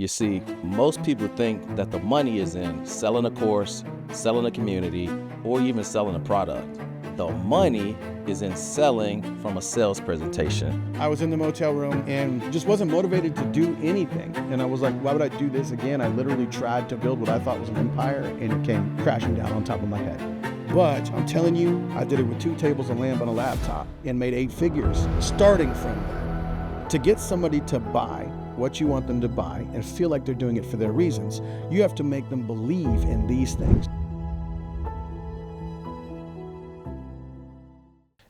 You see, most people think that the money is in selling a course, selling a community, or even selling a product. The money is in selling from a sales presentation. I was in the motel room and just wasn't motivated to do anything. And I was like, why would I do this again? I literally tried to build what I thought was an empire, and it came crashing down on top of my head. But I'm telling you, I did it with 2 tables and lamp on a laptop and made 8 figures starting from there. To get somebody to buy what you want them to buy and feel like they're doing it for their reasons, you have to make them believe in these things.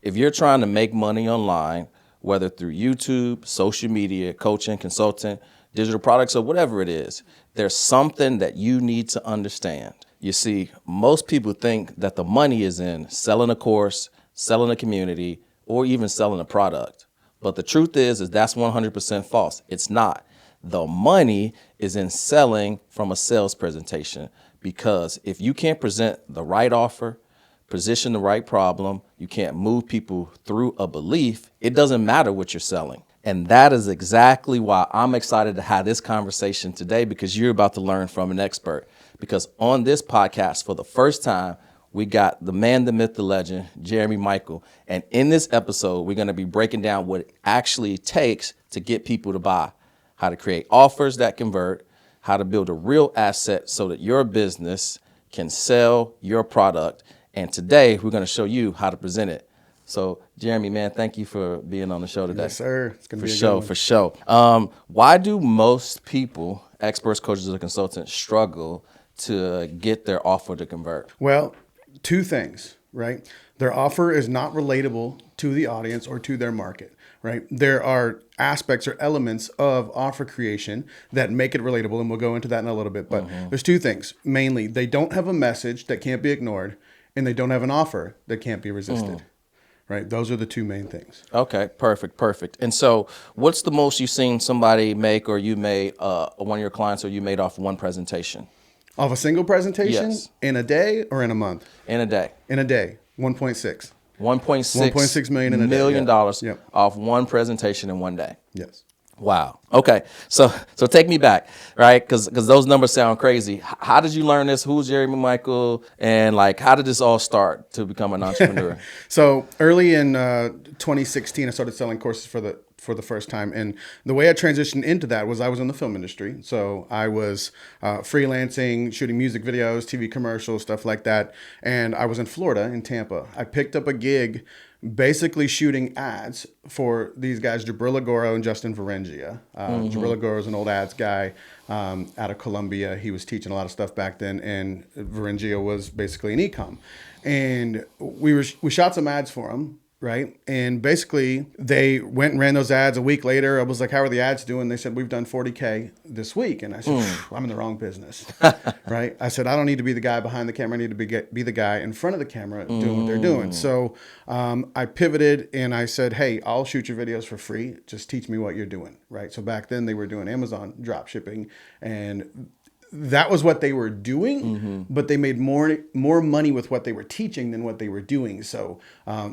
If you're trying to make money online, whether through YouTube, social media, coaching, consulting, digital products, or whatever it is, there's something that you need to understand. You see, most people think that the money is in selling a course, selling a community, or even selling a product. But the truth is that's 100% false. It's not. The money is in selling from a sales presentation, because if you can't present the right offer, position the right problem, you can't move people through a belief, it doesn't matter what you're selling. And that is exactly why I'm excited to have this conversation today, because you're about to learn from an expert. Because on this podcast, for the first time, we got the man, the myth, the legend, Jeremy Michael. And in this episode, we're going to be breaking down what it actually takes to get people to buy, how to create offers that convert, how to build a real asset so that your business can sell your product. And today, we're going to show you how to present it. So, Jeremy, man, thank you for being on the show today. Yes, sir. It's going to be a good one. For sure. Why do most people, experts, coaches, or consultants, struggle to get their offer to convert? Well, 2 things, right? Their offer is not relatable to the audience or to their market, right? There are aspects or elements of offer creation that make it relatable, and we'll go into that in a little bit. But there's 2 things. Mainly, they don't have a message that can't be ignored, and they don't have an offer that can't be resisted, right? Those are the 2 main things. Okay, perfect. And so what's the most you've seen somebody make, or you made one of your clients, or you made off one presentation? Off a single presentation? Yes. In a day or in a month? In a day. In a day, 1.6. $1.6 million in a day, million dollars Yep. off one presentation in one day. Yes. Wow. Okay. So take me back, right? Because those numbers sound crazy. How did you learn this? Who's Jeremy Michael? And how did this all start to become an entrepreneur? So early in 2016, I started selling courses for the first time. And the way I transitioned into that was I was in the film industry. So I was freelancing, shooting music videos, TV commercials, stuff like that. And I was in Florida, in Tampa. I picked up a gig basically shooting ads for these guys, Jabril Agoro and Justin Varengia. Jabril Agoro is an old ads guy out of Columbia. He was teaching a lot of stuff back then, and Varengia was basically an e-com. And we shot some ads for him, right? And basically they went and ran those ads. A week later, I was like, how are the ads doing? They said, we've done 40K this week. And I said, I'm in the wrong business, right? I said, I don't need to be the guy behind the camera. I need to be the guy in front of the camera doing what they're doing. So I pivoted and I said, hey, I'll shoot your videos for free. Just teach me what you're doing, right? So back then they were doing Amazon drop shipping, and that was what they were doing, but they made more money with what they were teaching than what they were doing. So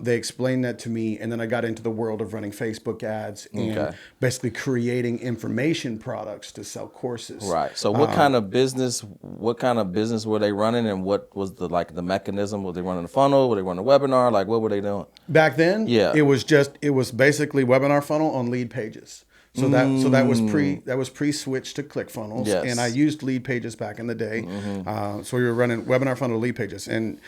they explained that to me, and then I got into the world of running Facebook ads and basically creating information products to sell courses. Right. So what kind of business were they running, and what was the mechanism? Were they running a funnel? Were they running a webinar? What were they doing? Back then, Yeah. it was basically webinar funnel on lead pages. So that was pre-switch to ClickFunnels, Yes. and I used lead pages back in the day. So we were running webinar funnel lead pages. And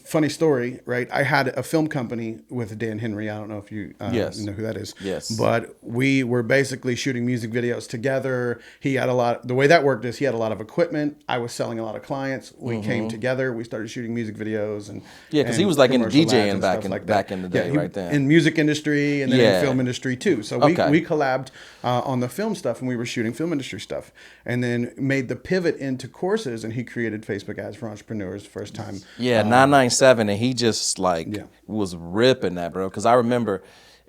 funny story, right? I had a film company with Dan Henry. I don't know if you know who that is. Yes. But we were basically shooting music videos together. He had the way that worked is he had a lot of equipment. I was selling a lot of clients. We came together. We started shooting music videos because he was in commercial ads DJing and back stuff in like back that. in the day, he- right there. in music industry and then in film industry too. So we collabed on the film stuff, and we were shooting film industry stuff, and then made the pivot into courses, and he created Facebook ads for entrepreneurs first time. 997, and he just was ripping that, bro. Because I remember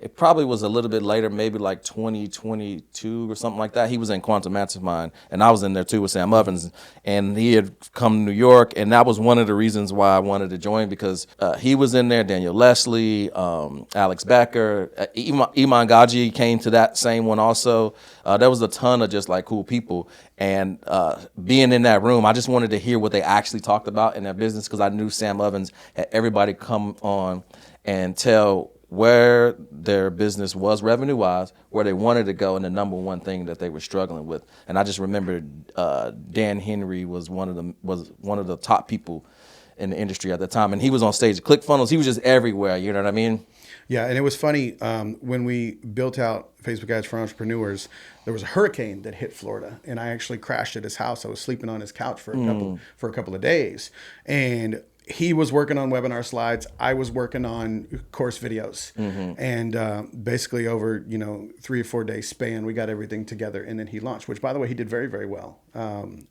it probably was a little bit later, maybe like 2022 or something like that. He was in Quantum Mastermind, and I was in there too with Sam Ovens, and he had come to New York, and that was one of the reasons why I wanted to join, because he was in there, Daniel Leslie, Alex Becker, Iman Gaji came to that same one also. There was a ton of just like cool people, and being in that room, I just wanted to hear what they actually talked about in their business, because I knew Sam Ovens had everybody come on and tell where their business was revenue-wise, where they wanted to go, and the number one thing that they were struggling with. And I just remember Dan Henry was one of the top people in the industry at the time, and he was on stage at ClickFunnels. He was just everywhere. You know what I mean? Yeah, and it was funny when we built out Facebook Ads for Entrepreneurs. There was a hurricane that hit Florida, and I actually crashed at his house. I was sleeping on his couch for a couple of days, and he was working on webinar slides. I was working on course videos, and basically over 3 or 4 day span, we got everything together, and then he launched. Which, by the way, he did very, very well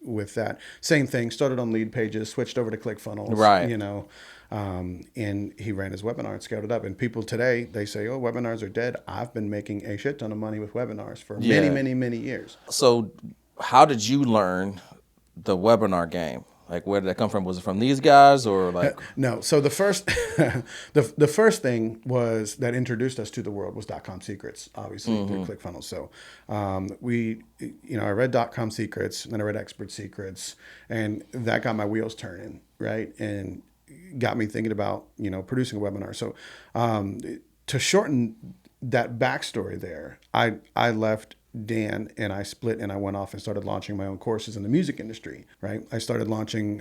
with that. Same thing. Started on lead pages, switched over to ClickFunnels. Right. And he ran his webinar and scaled it up. And people today, they say, "Oh, webinars are dead." I've been making a shit ton of money with webinars for many, many, many years. So, how did you learn the webinar game? Like, where did that come from? Was it from these guys, or like? No. So the first, the first thing was that introduced us to the world was .com Secrets, obviously through ClickFunnels. So I read .com Secrets, then I read Expert Secrets, and that got my wheels turning, right, and got me thinking about producing a webinar. So to shorten that backstory, there, I left Dan and I split, and I went off and started launching my own courses in the music industry, right? I started launching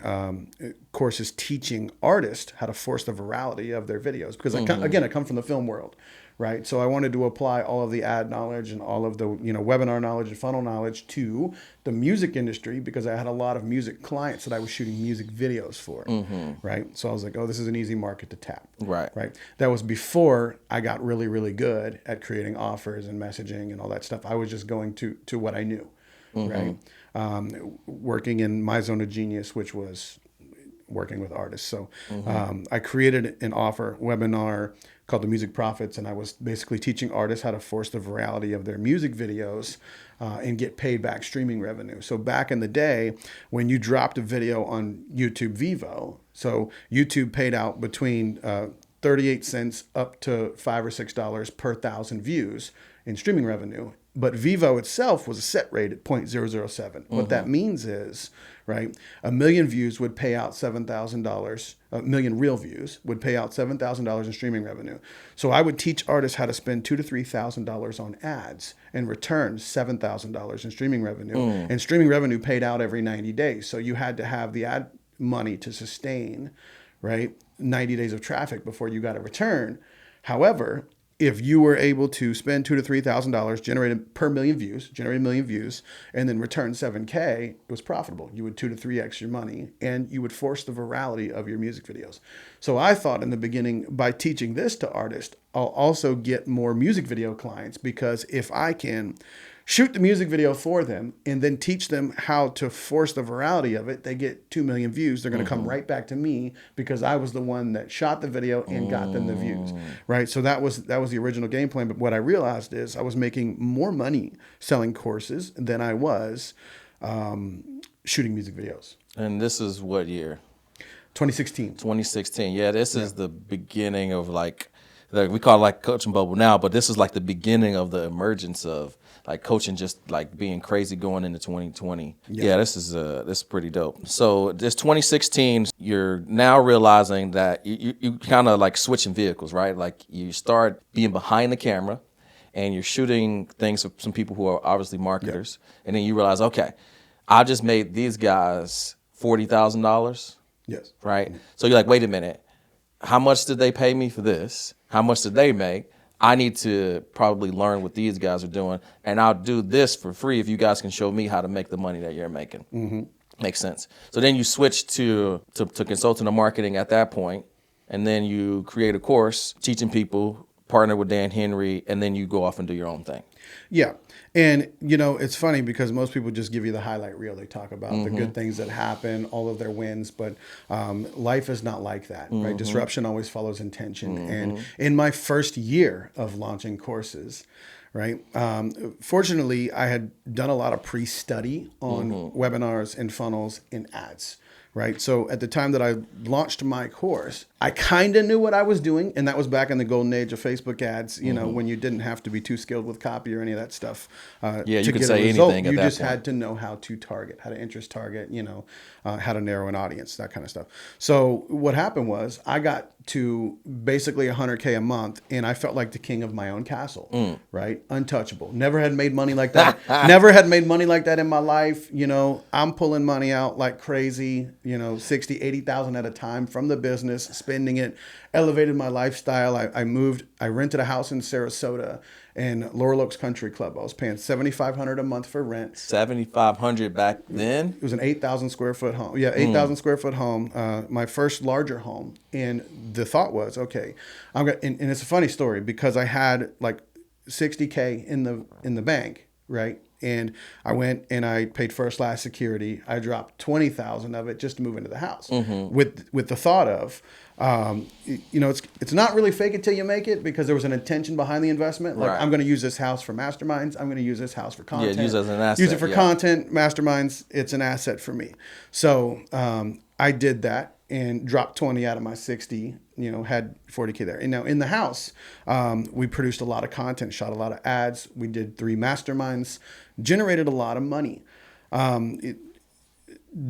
courses teaching artists how to force the virality of their videos, because I come from the film world, right? So I wanted to apply all of the ad knowledge and all of the webinar knowledge and funnel knowledge to the music industry, because I had a lot of music clients that I was shooting music videos for, right? So I was like, oh, this is an easy market to tap. Right. That was before I got really, really good at creating offers and messaging and all that stuff. I was just going to what I knew, right? Working in my zone of genius, which was working with artists. So I created an offer webinar called The Music Profits, and I was basically teaching artists how to force the virality of their music videos and get paid back streaming revenue. So back in the day, when you dropped a video on YouTube Vivo, so YouTube paid out between 38 cents up to $5 or $6 per 1,000 views in streaming revenue. But Vivo itself was a set rate at 0.007. What that means is, right, 1 million views would pay out $7,000. 1 million real views would pay out $7,000 in streaming revenue. So I would teach artists how to spend $2,000 to $3,000 on ads and return $7,000 in streaming revenue. And streaming revenue paid out every 90 days. So you had to have the ad money to sustain, right, 90 days of traffic before you got a return. However, if you were able to spend $2,000 to $3,000, generate a million views, and then return 7K, it was profitable. You would 2 to 3x your money, and you would force the virality of your music videos. So I thought in the beginning, by teaching this to artists, I'll also get more music video clients, because if I can shoot the music video for them and then teach them how to force the virality of it, they get 2 million views. They're going to come right back to me, because I was the one that shot the video and got them the views, right? So that was the original game plan. But what I realized is I was making more money selling courses than I was shooting music videos. And this is what year? 2016. 2016. Yeah, this is the beginning of like we call it like coaching bubble now, but this is like the beginning of the emergence of like coaching just like being crazy going into 2020. Yeah, this is pretty dope. So this 2016, you're now realizing that you kind of like switching vehicles, right? Like you start being behind the camera and you're shooting things for some people who are obviously marketers. And then you realize, okay, I just made these guys $40,000. Yes. Right? So you're like, wait a minute, how much did they pay me for this? How much did they make? I need to probably learn what these guys are doing, and I'll do this for free if you guys can show me how to make the money that you're making. Makes sense. So then you switch to consulting and marketing at that point, and then you create a course teaching people, partner with Dan Henry, and then you go off and do your own thing. Yeah. And, it's funny because most people just give you the highlight reel. They talk about the good things that happen, all of their wins, but life is not like that, right? Disruption always follows intention. And in my first year of launching courses, right, fortunately, I had done a lot of pre-study on webinars and funnels and ads. Right. So at the time that I launched my course, I kind of knew what I was doing. And that was back in the golden age of Facebook ads, when you didn't have to be too skilled with copy or any of that stuff. Yeah, you to could get say a result. anything at You that just point. had to know how to target, how to interest target, how to narrow an audience, that kind of stuff. So what happened was I got to basically 100K a month, and I felt like the king of my own castle, right? Untouchable. Never had made money like that. Never had made money like that in my life. I'm pulling money out like crazy, 60, 80,000 at a time from the business, spending it, elevated my lifestyle. I moved, I rented a house in Sarasota in Laurel Oaks Country Club. I was paying $7,500 a month for rent. 7,500 back then. It was an 8,000 square foot home. Yeah, 8,000 square foot home. My first larger home. And the thought was, okay, I'm gonna, and it's a funny story because I had like 60K in the bank, right? And I went and I paid first class security. I dropped 20,000 of it just to move into the house, with the thought of, it's not really fake it till you make it, because there was an intention behind the investment. Like, Right. I'm going to use this house for masterminds. I'm going to use this house for content. use it as an asset, Use it for yeah. content, masterminds. It's an asset for me. So I did that and dropped 20 out of my 60. Had 40K there. And now in the house, we produced a lot of content, shot a lot of ads. We did 3 masterminds, generated a lot of money.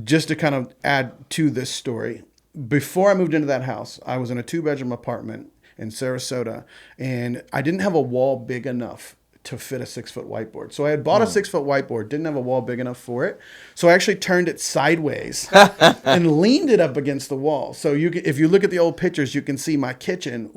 Just to kind of add to this story, before I moved into that house, I was in a 2-bedroom apartment in Sarasota, and I didn't have a wall big enough to fit a 6-foot whiteboard. So I had bought a 6-foot whiteboard, didn't have a wall big enough for it. So I actually turned it sideways and leaned it up against the wall. So if you look at the old pictures, you can see my kitchen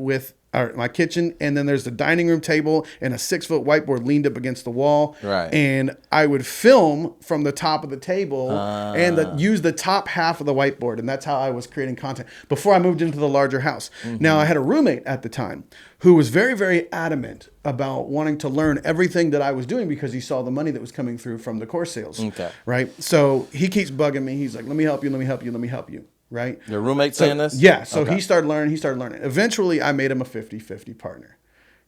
and then there's the dining room table and a 6-foot whiteboard leaned up against the wall. Right. And I would film from the top of the table and use the top half of the whiteboard. And that's how I was creating content before I moved into the larger house. Now, I had a roommate at the time who was very, very adamant about wanting to learn everything that I was doing because he saw the money that was coming through from the course sales. Okay. Right. So he keeps bugging me. He's like, let me help you. Let me help you. Let me help you. Right. Your roommate saying this? Yeah. So Okay. he started learning. Eventually, I made him a 50-50 partner.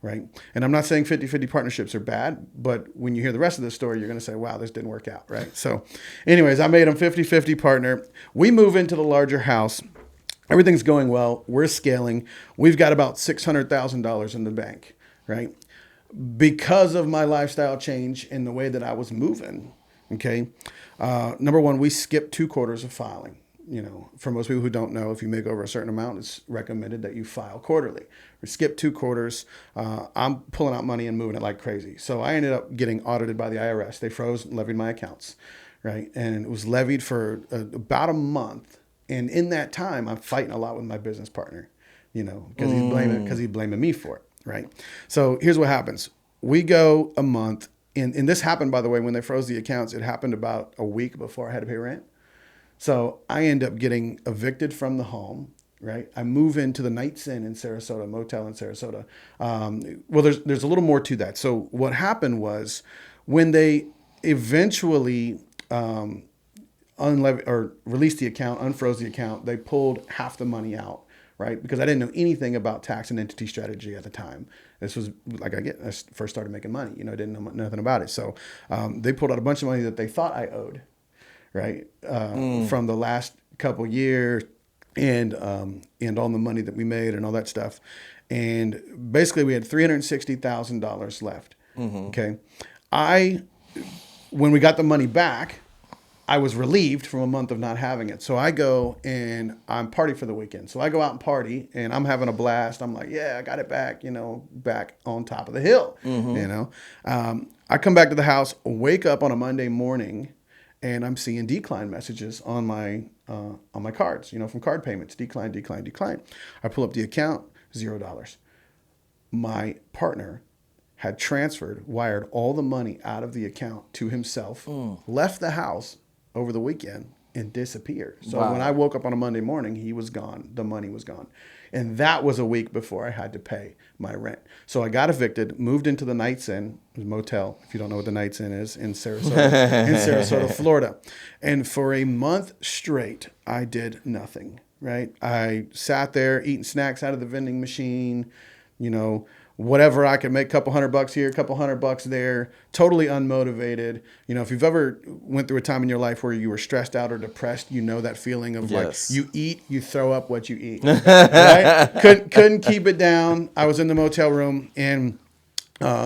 Right. And I'm not saying 50-50 partnerships are bad, but when you hear the rest of the story, you're going to say, wow, this didn't work out. Right. So anyways, I made him 50-50 partner. We move into the larger house. Everything's going well. We're scaling. We've got about $600,000 in the bank. Right. Because of my lifestyle change and the way that I was moving. Okay. Number one, we skipped 2 quarters of filing. For most people who don't know, if you make over a certain amount, it's recommended that you file quarterly. We skipped 2 quarters. I'm pulling out money and moving it like crazy. So I ended up getting audited by the IRS. They froze and levied my accounts, right? And it was levied for about a month. And in that time, I'm fighting a lot with my business partner, because he's blaming me for it, right? So here's what happens. We go a month, and this happened, by the way, when they froze the accounts. It happened about a week before I had to pay rent. So I end up getting evicted from the home, right? I move into the Knights Inn in Sarasota, motel in Sarasota. Well, there's a little more to that. So what happened was when they eventually released the account, unfroze the account, they pulled half the money out, right? Because I didn't know anything about tax and entity strategy at the time. This was like I first started making money, I didn't know nothing about it. So they pulled out a bunch of money that they thought I owed, right? From the last couple years and all the money that we made and all that stuff. And basically we had $360,000 left. Okay. When we got the money back, I was relieved from a month of not having it. So I go and I'm party for the weekend. So I go out and party and I'm having a blast. I'm like, yeah, I got it back, back on top of the hill, I come back to the house, wake up on a Monday morning, and I'm seeing decline messages on my cards, from card payments, decline. I pull up the account, $0. My partner had wired all the money out of the account to himself, left the house over the weekend, and disappeared. So Wow. when I woke up on a Monday morning, he was gone. The money was gone. And that was a week before I had to pay my rent. So I got evicted, moved into the Knights Inn, a motel, if you don't know what the Knights Inn is, in Sarasota, Florida. And for a month straight, I did nothing, right? I sat there eating snacks out of the vending machine, you know, whatever I could make, couple $100 here, couple $100 there, totally unmotivated. You know, if you've ever went through a time in your life where you were stressed out or depressed, you know that feeling of Yes. like you eat, you throw up what you eat, right? Couldn't keep it down. I was in the motel room and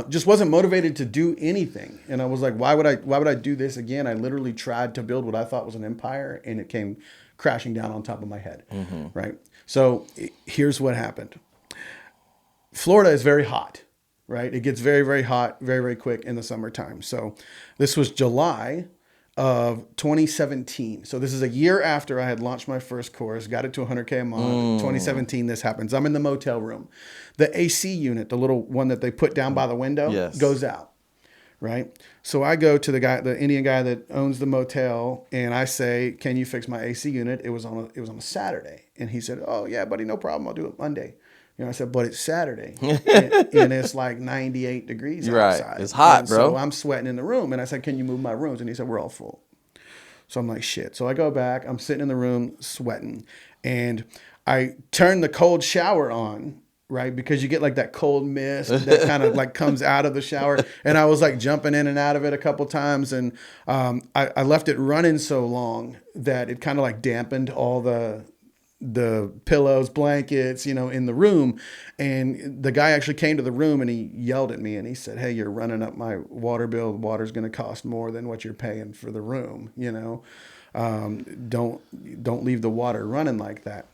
just wasn't motivated to do anything. And I was like, why would I do this again? I literally tried to build what I thought was an empire and it came crashing down on top of my head, right? So here's what happened. Florida is very hot, right? It gets very, very hot, very, very quick in the summertime. So this was July of 2017. So this is a year after I had launched my first course, got it to 100K a month. 2017, this happens. I'm in the motel room. The AC unit, the little one that they put down by the window, Yes. goes out, right? So I go to the Indian guy that owns the motel, and I say, "Can you fix my AC unit?" It was on a Saturday, and he said, "Oh yeah, buddy, no problem. I'll do it Monday." You know, I said, "But it's Saturday, and it's like 98 degrees Right. outside. It's hot, And bro. So I'm sweating in the room, and I said, "Can you move my rooms?" And he said, "We're all full." So I'm like, shit. So I go back. I'm sitting in the room sweating, and I turn the cold shower on, right? Because you get like that cold mist that kind of like comes out of the shower. And I was like jumping in and out of it a couple times, and I left it running so long that it kind of like dampened all the pillows, blankets, you know, in the room. And the guy actually came to the room and he yelled at me and he said, "Hey, you're running up my water bill. Water's going to cost more than what you're paying for the room. You know, don't leave the water running like that."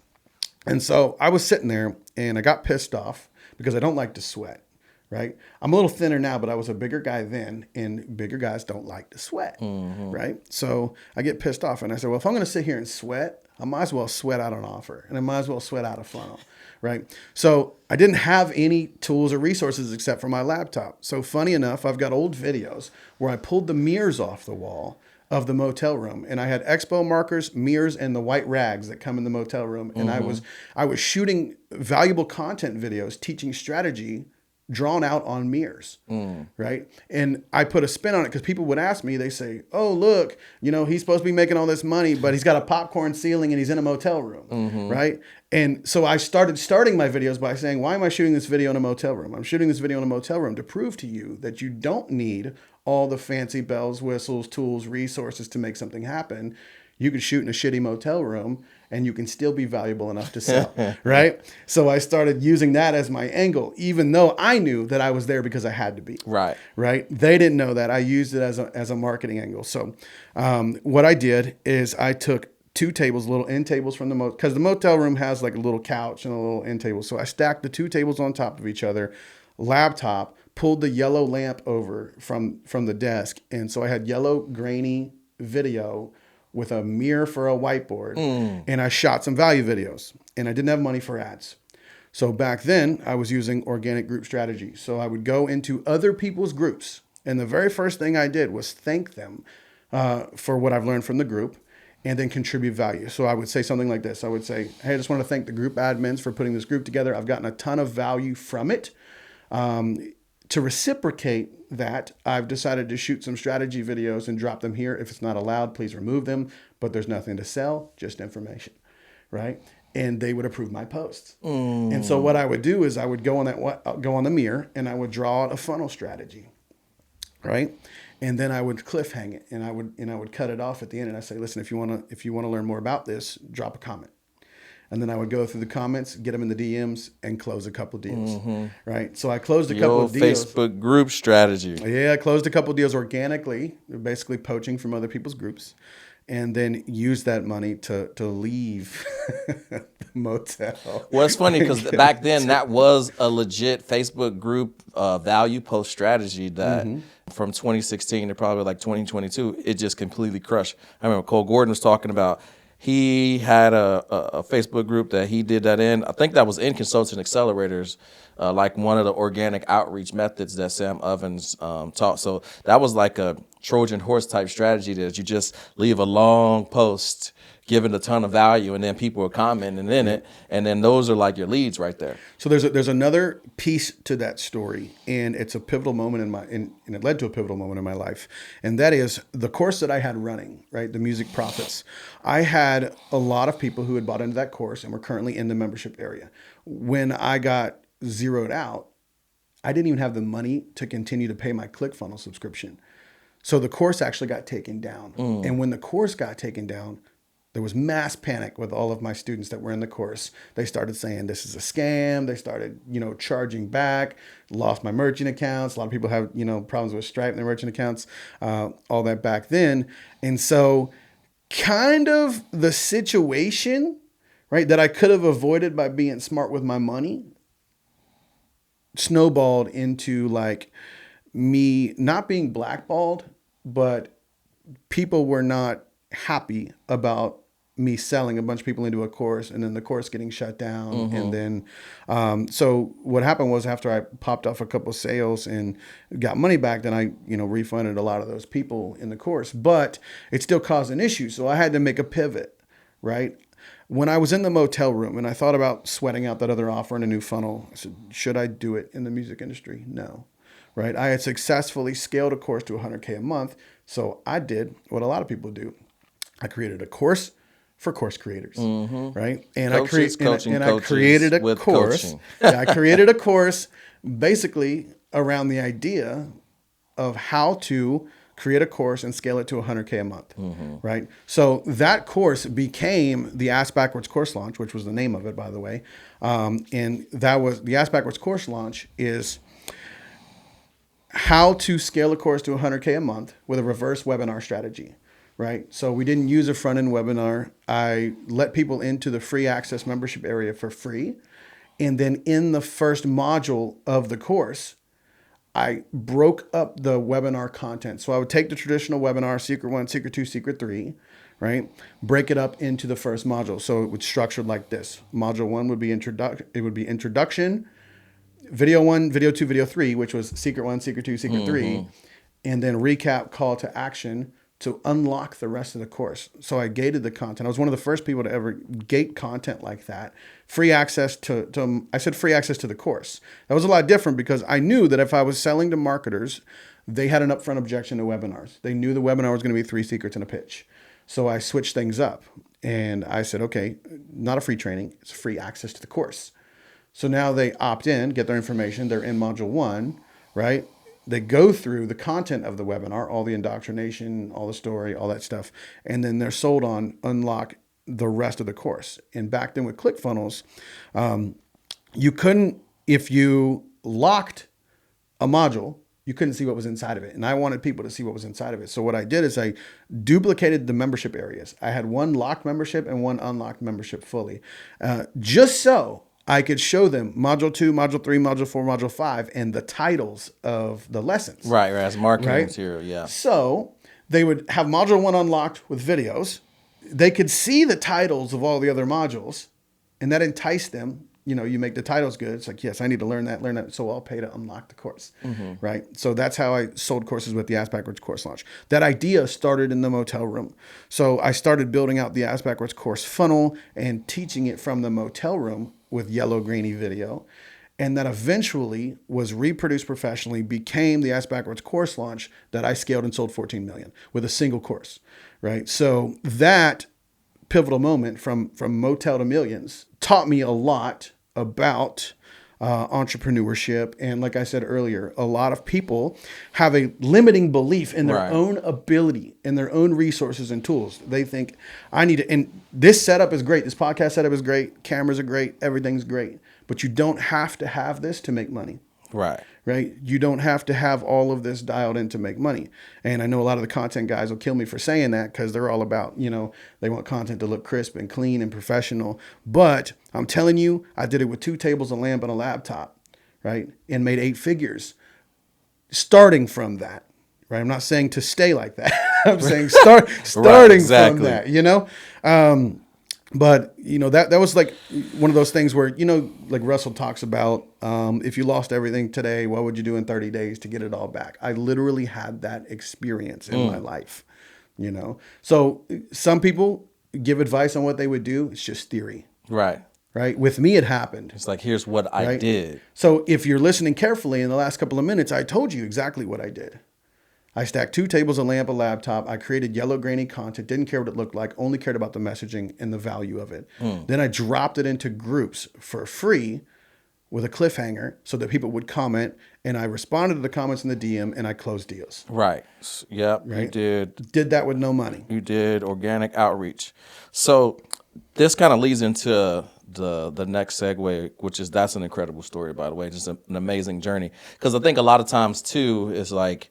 And so I was sitting there and I got pissed off because I don't like to sweat. Right. I'm a little thinner now, but I was a bigger guy then, and bigger guys don't like to sweat. Right. So I get pissed off and I said, well, if I'm going to sit here and sweat, I might as well sweat out an offer and I might as well sweat out a funnel. Right. So I didn't have any tools or resources except for my laptop. So funny enough, I've got old videos where I pulled the mirrors off the wall of the motel room, and I had expo markers, mirrors, and the white rags that come in the motel room. And I was shooting valuable content videos, teaching strategy drawn out on mirrors, right? And I put a spin on it because people would ask me, they say, "Oh, look, you know, he's supposed to be making all this money, but he's got a popcorn ceiling and he's in a motel room," right? And so I starting my videos by saying, why am I shooting this video in a motel room? I'm shooting this video in a motel room to prove to you that you don't need all the fancy bells, whistles, tools, resources to make something happen. You can shoot in a shitty motel room and you can still be valuable enough to sell, right? So I started using that as my angle, even though I knew that I was there because I had to be. Right. Right. They didn't know that. I used it as a marketing angle. So what I did is I took two tables, little end tables from the motel, because the motel room has like a little couch and a little end table. So I stacked the two tables on top of each other, laptop, pulled the yellow lamp over from the desk. And so I had yellow grainy video with a mirror for a whiteboard, and I shot some value videos, and I didn't have money for ads. So back then I was using organic group strategy. So I would go into other people's groups, and the very first thing I did was thank them for what I've learned from the group, and then contribute value. So I would say something like this. I would say, "Hey, I just want to thank the group admins for putting this group together. I've gotten a ton of value from it. To reciprocate that, I've decided to shoot some strategy videos and drop them here. If it's not allowed, please remove them. But there's nothing to sell, just information," right? And they would approve my posts. And so what I would do is I would go on the mirror and I would draw out a funnel strategy, right? And then I would cliffhang it and I would cut it off at the end and I say, "Listen, if you want to learn more about this, drop a comment." And then I would go through the comments, get them in the DMs, and close a couple deals, right? So I closed a couple of deals. Facebook group strategy. Yeah, I closed a couple of deals organically, basically poaching from other people's groups, and then use that money to leave the motel. Well, it's funny because back then that was a legit Facebook group value post strategy that from 2016 to probably like 2022, it just completely crushed. I remember Cole Gordon was talking about he had a Facebook group that he did that in. I think that was in Consultant Accelerators, like one of the organic outreach methods that Sam Ovens taught. So that was like a Trojan horse type strategy that you just leave a long post giving a ton of value, and then people are commenting in it, and then those are like your leads right there. So there's another piece to that story, and it's a pivotal moment and it led to a pivotal moment in my life, and that is the course that I had running, right? The Music Profits. I had a lot of people who had bought into that course and were currently in the membership area. When I got zeroed out, I didn't even have the money to continue to pay my ClickFunnels subscription. So the course actually got taken down. And when the course got taken down, there was mass panic with all of my students that were in the course. They started saying this is a scam. They started, charging back, lost my merchant accounts. A lot of people have, problems with Stripe and their merchant accounts, all that back then. And so kind of the situation, right, that I could have avoided by being smart with my money snowballed into like me not being blackballed, but people were not happy about me selling a bunch of people into a course and then the course getting shut down. And then, so what happened was after I popped off a couple of sales and got money back, then I, refunded a lot of those people in the course, but it still caused an issue. So I had to make a pivot, right? When I was in the motel room and I thought about sweating out that other offer in a new funnel, I said, should I do it in the music industry? No, right? I had successfully scaled a course to 100K a month. So I did what a lot of people do. I created a course for course creators, right? And I created a course. I created a course basically around the idea of how to create a course and scale it to 100K a month, right? So that course became the Ask Backwards course launch, which was the name of it, by the way. And that was the Ask Backwards course launch is how to scale a course to 100K a month with a reverse webinar strategy, right? So we didn't use a front-end webinar. I let people into the free access membership area for free. And then in the first module of the course, I broke up the webinar content. So I would take the traditional webinar, Secret 1, Secret 2, Secret 3, right? Break it up into the first module. So it would structured like this. Module 1 would be introduction, video 1, video 2, video 3, which was Secret 1, Secret 2, Secret 3, and then recap, call to action to unlock the rest of the course. So I gated the content. I was one of the first people to ever gate content like that. Free access I said free access to the course. That was a lot different because I knew that if I was selling to marketers, they had an upfront objection to webinars. They knew the webinar was going to be 3 secrets and a pitch. So I switched things up and I said, okay, not a free training, it's free access to the course. So now they opt in, get their information, they're in module 1, right? They go through the content of the webinar, all the indoctrination, all the story, all that stuff, and then they're sold on unlock the rest of the course. And back then with ClickFunnels, you couldn't, if you locked a module, you couldn't see what was inside of it. And I wanted people to see what was inside of it. So what I did is I duplicated the membership areas. I had one locked membership and one unlocked membership fully, just so I could show them module 2, module 3, module 4, module 5, and the titles of the lessons. Right, as marketing material, yeah. So they would have module 1 unlocked with videos. They could see the titles of all the other modules, and that enticed them. You make the titles good. It's like, yes, I need to learn that. So I'll pay to unlock the course, right? So that's how I sold courses with the Ask Backwards course launch. That idea started in the motel room. So I started building out the Ask Backwards course funnel and teaching it from the motel room with yellow grainy video. And that eventually was reproduced professionally, became the Ask Backwards course launch that I scaled and sold 14 million with a single course, right? So that pivotal moment from motel to millions taught me a lot about entrepreneurship. And like I said earlier, a lot of people have a limiting belief in their own ability and their own resources and tools. They think I need to, and this setup is great. This podcast setup is great. Cameras are great. Everything's great, but you don't have to have this to make money. Right. You don't have to have all of this dialed in to make money. And I know a lot of the content guys will kill me for saying that because they're all about, they want content to look crisp and clean and professional. But I'm telling you, I did it with 2 tables, a lamp, and a laptop, right? And made 8 figures starting from that, right? I'm not saying to stay like that. I'm saying starting from that, But that was like one of those things where like Russell talks about, if you lost everything today, what would you do in 30 days to get it all back? I literally had that experience in my life. So some people give advice on what they would do. It's just theory, Right. right? With me, it happened. It's like, here's what I Right. did. So if you're listening carefully in the last couple of minutes, I told you exactly what I did. I stacked 2 tables, a lamp, a laptop. I created yellow grainy content, didn't care what it looked like, only cared about the messaging and the value of it. Then I dropped it into groups for free with a cliffhanger so that people would comment, and I responded to the comments in the DM, and I closed deals. Right. Yep. You Right. did. That with no money. You did organic outreach. So this kind of leads into the next segue, which is, that's an incredible story, by the way, just an amazing journey. Because I think a lot of times too is like,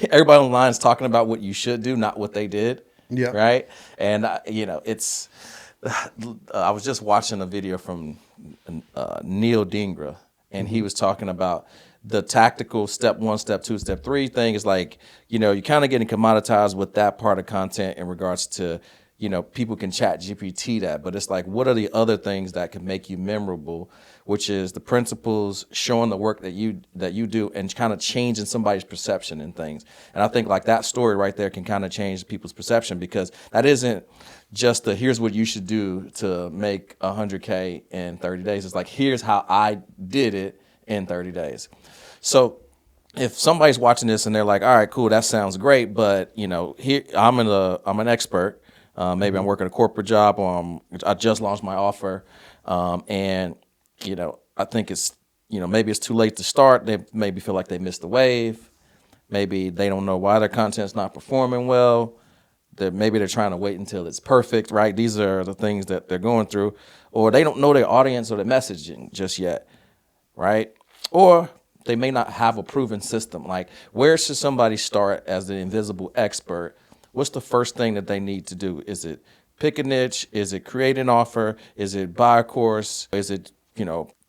everybody online is talking about what you should do, not what they did. Yeah. Right. And it's. I was just watching a video from Neil Dingra, and he was talking about the tactical step 1, step 2, step 3 thing. Is like, you're kind of getting commoditized with that part of content in regards to, people can chat GPT that, but it's like, what are the other things that can make you memorable, which is the principles, showing the work that you do, and kind of changing somebody's perception and things. And I think like that story right there can kind of change people's perception, because that isn't just the here's what you should do to make 100K in 30 days. It's like, here's how I did it in 30 days. So if somebody's watching this and they're like, all right, cool, that sounds great, but here I'm an expert. Maybe I'm working a corporate job, or I just launched my offer, and I think it's maybe it's too late to start. They maybe feel like they missed the wave. Maybe they don't know why their content's not performing well. Maybe they're trying to wait until it's perfect, right? These are the things that they're going through, or they don't know their audience or their messaging just yet, right? Or they may not have a proven system. Like, where should somebody start as the invisible expert? What's the first thing that they need to do? Is it pick a niche? Is it create an offer? Is it buy a course? Is it,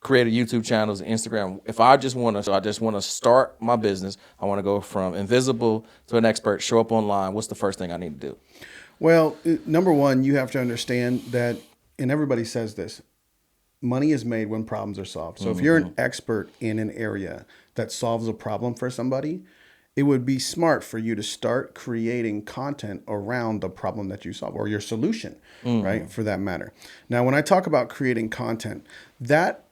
create a YouTube channel, Instagram? If I just want to start my business, I want to go from invisible to an expert, show up online. What's the first thing I need to do? Well, number one, you have to understand that, and everybody says this, money is made when problems are solved. So if you're an expert in an area that solves a problem for somebody, it would be smart for you to start creating content around the problem that you solve, or your solution, right? For that matter. Now, when I talk about creating content, that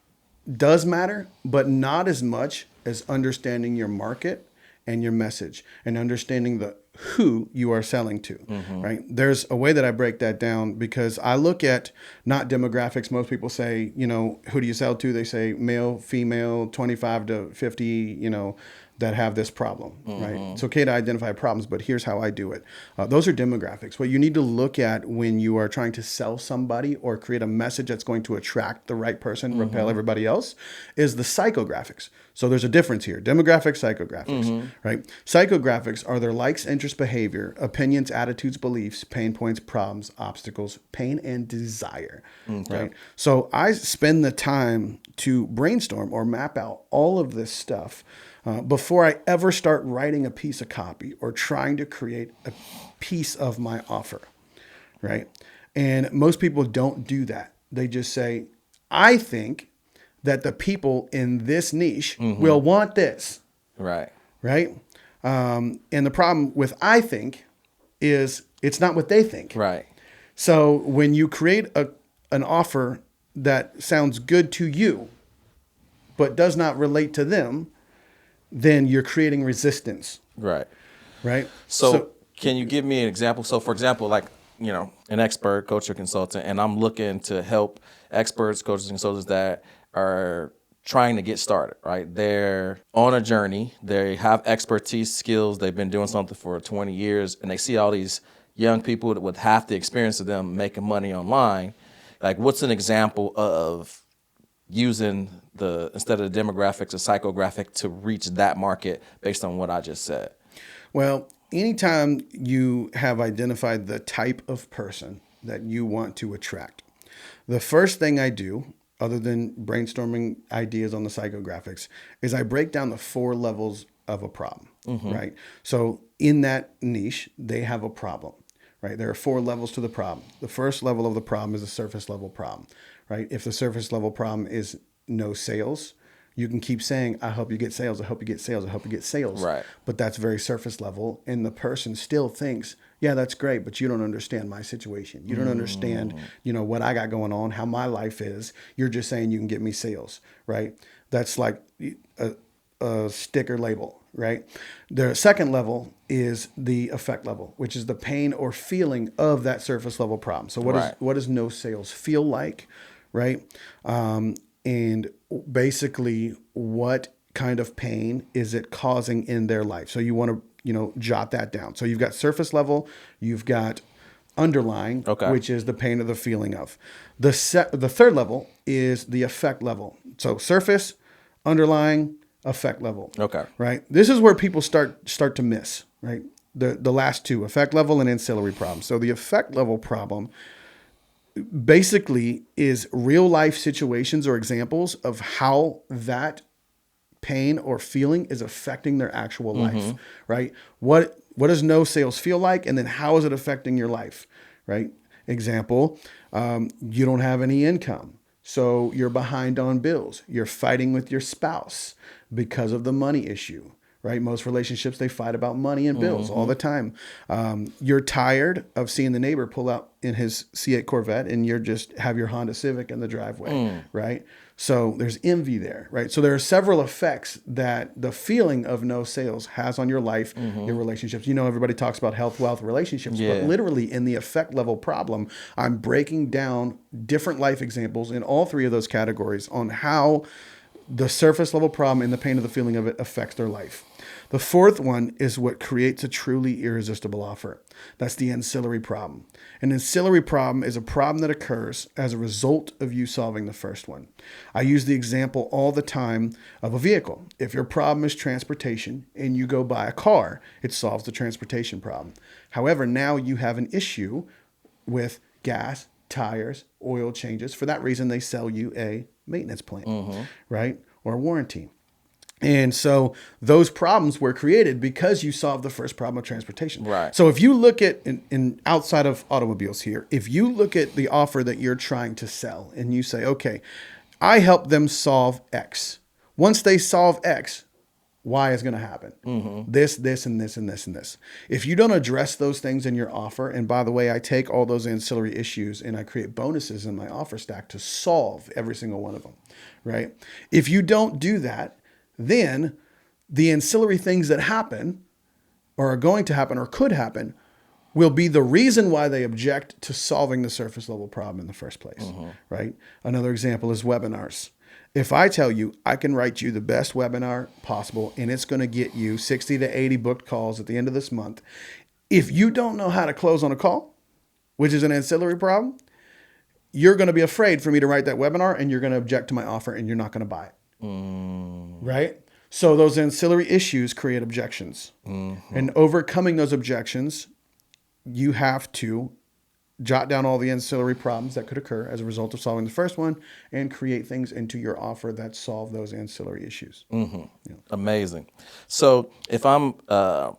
does matter, but not as much as understanding your market and your message, and understanding the who you are selling to, right? There's a way that I break that down, because I look at not demographics. Most people say, who do you sell to? They say male, female, 25 to 50, that have this problem, right? It's okay to identify problems, but here's how I do it. Those are demographics. What you need to look at when you are trying to sell somebody or create a message that's going to attract the right person, repel everybody else, is the psychographics. So there's a difference here. Demographics, psychographics, right? Psychographics are their likes, interests, behavior, opinions, attitudes, beliefs, pain points, problems, obstacles, pain, and desire, right? So I spend the time to brainstorm or map out all of this stuff before I ever start writing a piece of copy or trying to create a piece of my offer, right? And most people don't do that. They just say, I think that the people in this niche will want this, Right. right? And the problem with I think is it's not what they think. Right. So when you create an offer that sounds good to you, but does not relate to them, then you're creating resistance, Right. right? So can you give me an example? So for example, like, an expert, coach, or consultant, and I'm looking to help experts, coaches, and consultants that are trying to get started, right? They're on a journey. They have expertise, skills. They've been doing something for 20 years, and they see all these young people with half the experience of them making money online. Like, what's an example of using instead of the demographics, a psychographic to reach that market based on what I just said? Well, anytime you have identified the type of person that you want to attract, the first thing I do, other than brainstorming ideas on the psychographics, is I break down the 4 levels of a problem, right? So in that niche, they have a problem, right? There are 4 levels to the problem. The first level of the problem is a surface level problem, right? If the surface level problem is no sales, you can keep saying, I hope you get sales, I hope you get sales, I hope you get sales. Right. But that's very surface level. And the person still thinks, yeah, that's great, but you don't understand my situation. You don't understand, what I got going on, how my life is. You're just saying you can get me sales, right? That's like a sticker label, right? The second level is the effect level, which is the pain or feeling of that surface level problem. So what does no sales feel like, right? And basically, what kind of pain is it causing in their life? So you want to, jot that down. So you've got surface level, you've got underlying, Okay. which is the pain or the feeling of. The third level is the effect level. So surface, underlying, effect level. Okay. Right. This is where people start to miss, right? The last two, effect level and ancillary problem. So the effect level problem basically is real life situations or examples of how that pain or feeling is affecting their actual life, right? What does no sales feel like? And then how is it affecting your life, right? Example, you don't have any income. So you're behind on bills. You're fighting with your spouse because of the money issue, right? Most relationships, they fight about money and bills all the time. You're tired of seeing the neighbor pull out in his C8 Corvette and you're just have your Honda Civic in the driveway, right? So there's envy there, right? So there are several effects that the feeling of no sales has on your life, your relationships. Everybody talks about health, wealth, relationships, but literally in the effect level problem, I'm breaking down different life examples in all 3 of those categories on how the surface level problem and the pain of the feeling of it affects their life. The fourth one is what creates a truly irresistible offer. That's the ancillary problem. An ancillary problem is a problem that occurs as a result of you solving the first one. I use the example all the time of a vehicle. If your problem is transportation and you go buy a car, it solves the transportation problem. However, now you have an issue with gas, tires, oil changes. For that reason, they sell you a maintenance plan, right? Or a warranty. And so those problems were created because you solved the first problem of transportation. Right. So if you look at, in outside of automobiles here, if you look at the offer that you're trying to sell and you say, okay, I help them solve X. Once they solve X, Y is going to happen. This, and this, and this, and this. If you don't address those things in your offer, and by the way, I take all those ancillary issues and I create bonuses in my offer stack to solve every single one of them, right? If you don't do that, then the ancillary things that happen or are going to happen or could happen will be the reason why they object to solving the surface level problem in the first place, right? Another example is webinars. If I tell you I can write you the best webinar possible and it's going to get you 60 to 80 booked calls at the end of this month, if you don't know how to close on a call, which is an ancillary problem, you're going to be afraid for me to write that webinar and you're going to object to my offer and you're not going to buy it. Right? So those ancillary issues create objections. And overcoming those objections, you have to jot down all the ancillary problems that could occur as a result of solving the first one and create things into your offer that solve those ancillary issues. Amazing. So if I'm a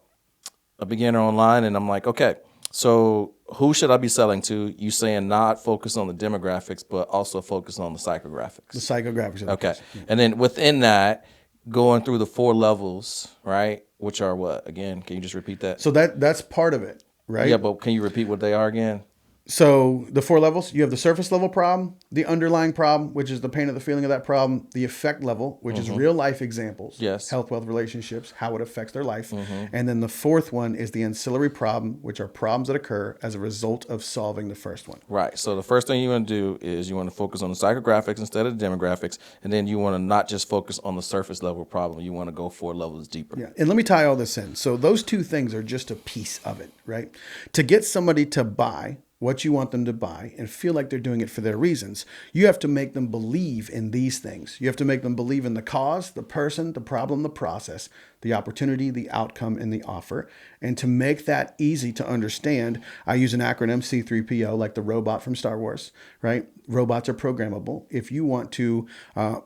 beginner online and I'm like, okay, so who should I be selling to? You saying not focus on the demographics, but also focus on the psychographics. The psychographics. Of the Okay. person. Yeah. And then within that, going through the 4 levels, right? Which are what? Again, can you just repeat that? So that's part of it, right? Yeah, but can you repeat what they are again? So the 4 levels, you have the surface level problem, the underlying problem, which is the pain of the feeling of that problem, the effect level, which is real life examples, Yes. health, wealth, relationships, how it affects their life. And then the 4th one is the ancillary problem, which are problems that occur as a result of solving the first one. Right. So the first thing you want to do is you want to focus on the psychographics instead of the demographics, and then you want to not just focus on the surface level problem. You want to go 4 levels deeper. Yeah. And let me tie all this in. So those 2 things are just a piece of it, right? To get somebody to buy what you want them to buy and feel like they're doing it for their reasons, you have to make them believe in these things. You have to make them believe in the cause, the person, the problem, the process, the opportunity, the outcome, and the offer. And to make that easy to understand, I use an acronym C3PO, like the robot from Star Wars, right? Robots are programmable. If you want to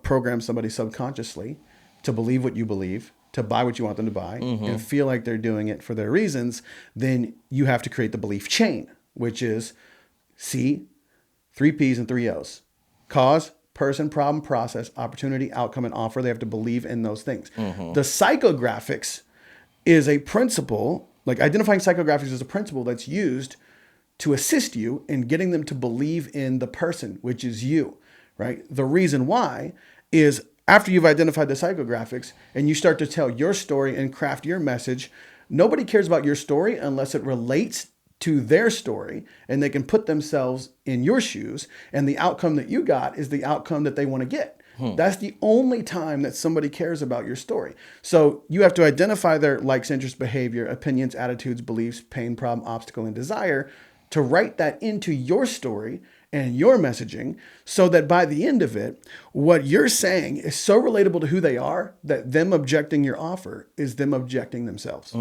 program somebody subconsciously to believe what you believe, to buy what you want them to buy and feel like they're doing it for their reasons, then you have to create the belief chain, which is C, 3 P's and 3 O's. Cause, person, problem, process, opportunity, outcome, and offer. They have to believe in those things. The psychographics is a principle, like identifying psychographics is a principle that's used to assist you in getting them to believe in the person, which is you, right? The reason why is after you've identified the psychographics and you start to tell your story and craft your message, nobody cares about your story unless it relates to their story and they can put themselves in your shoes. And the outcome that you got is the outcome that they want to get. That's the only time that somebody cares about your story. So you have to identify their likes, interests, behavior, opinions, attitudes, beliefs, pain, problem, obstacle, and desire to write that into your story and your messaging so that by the end of it, what you're saying is so relatable to who they are that them objecting your offer is them objecting themselves.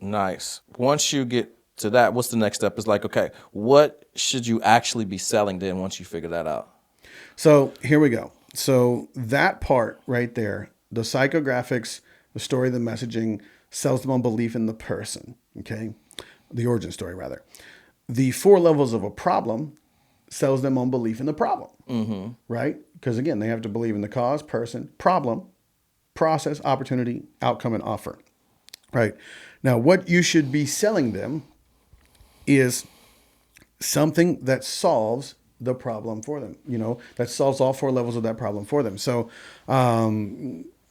Nice. Once you get to that, what's the next step? It's like, okay, what should you actually be selling then once you figure that out? So here we go. So that part right there, the psychographics, the story, the messaging, sells them on belief in the person, okay? The origin story, rather. The 4 levels of a problem sells them on belief in the problem, right? Because again, they have to believe in the cause, person, problem, process, opportunity, outcome, and offer, right? Now, what you should be selling them is something that solves the problem for them, that solves all 4 levels of that problem for them. So,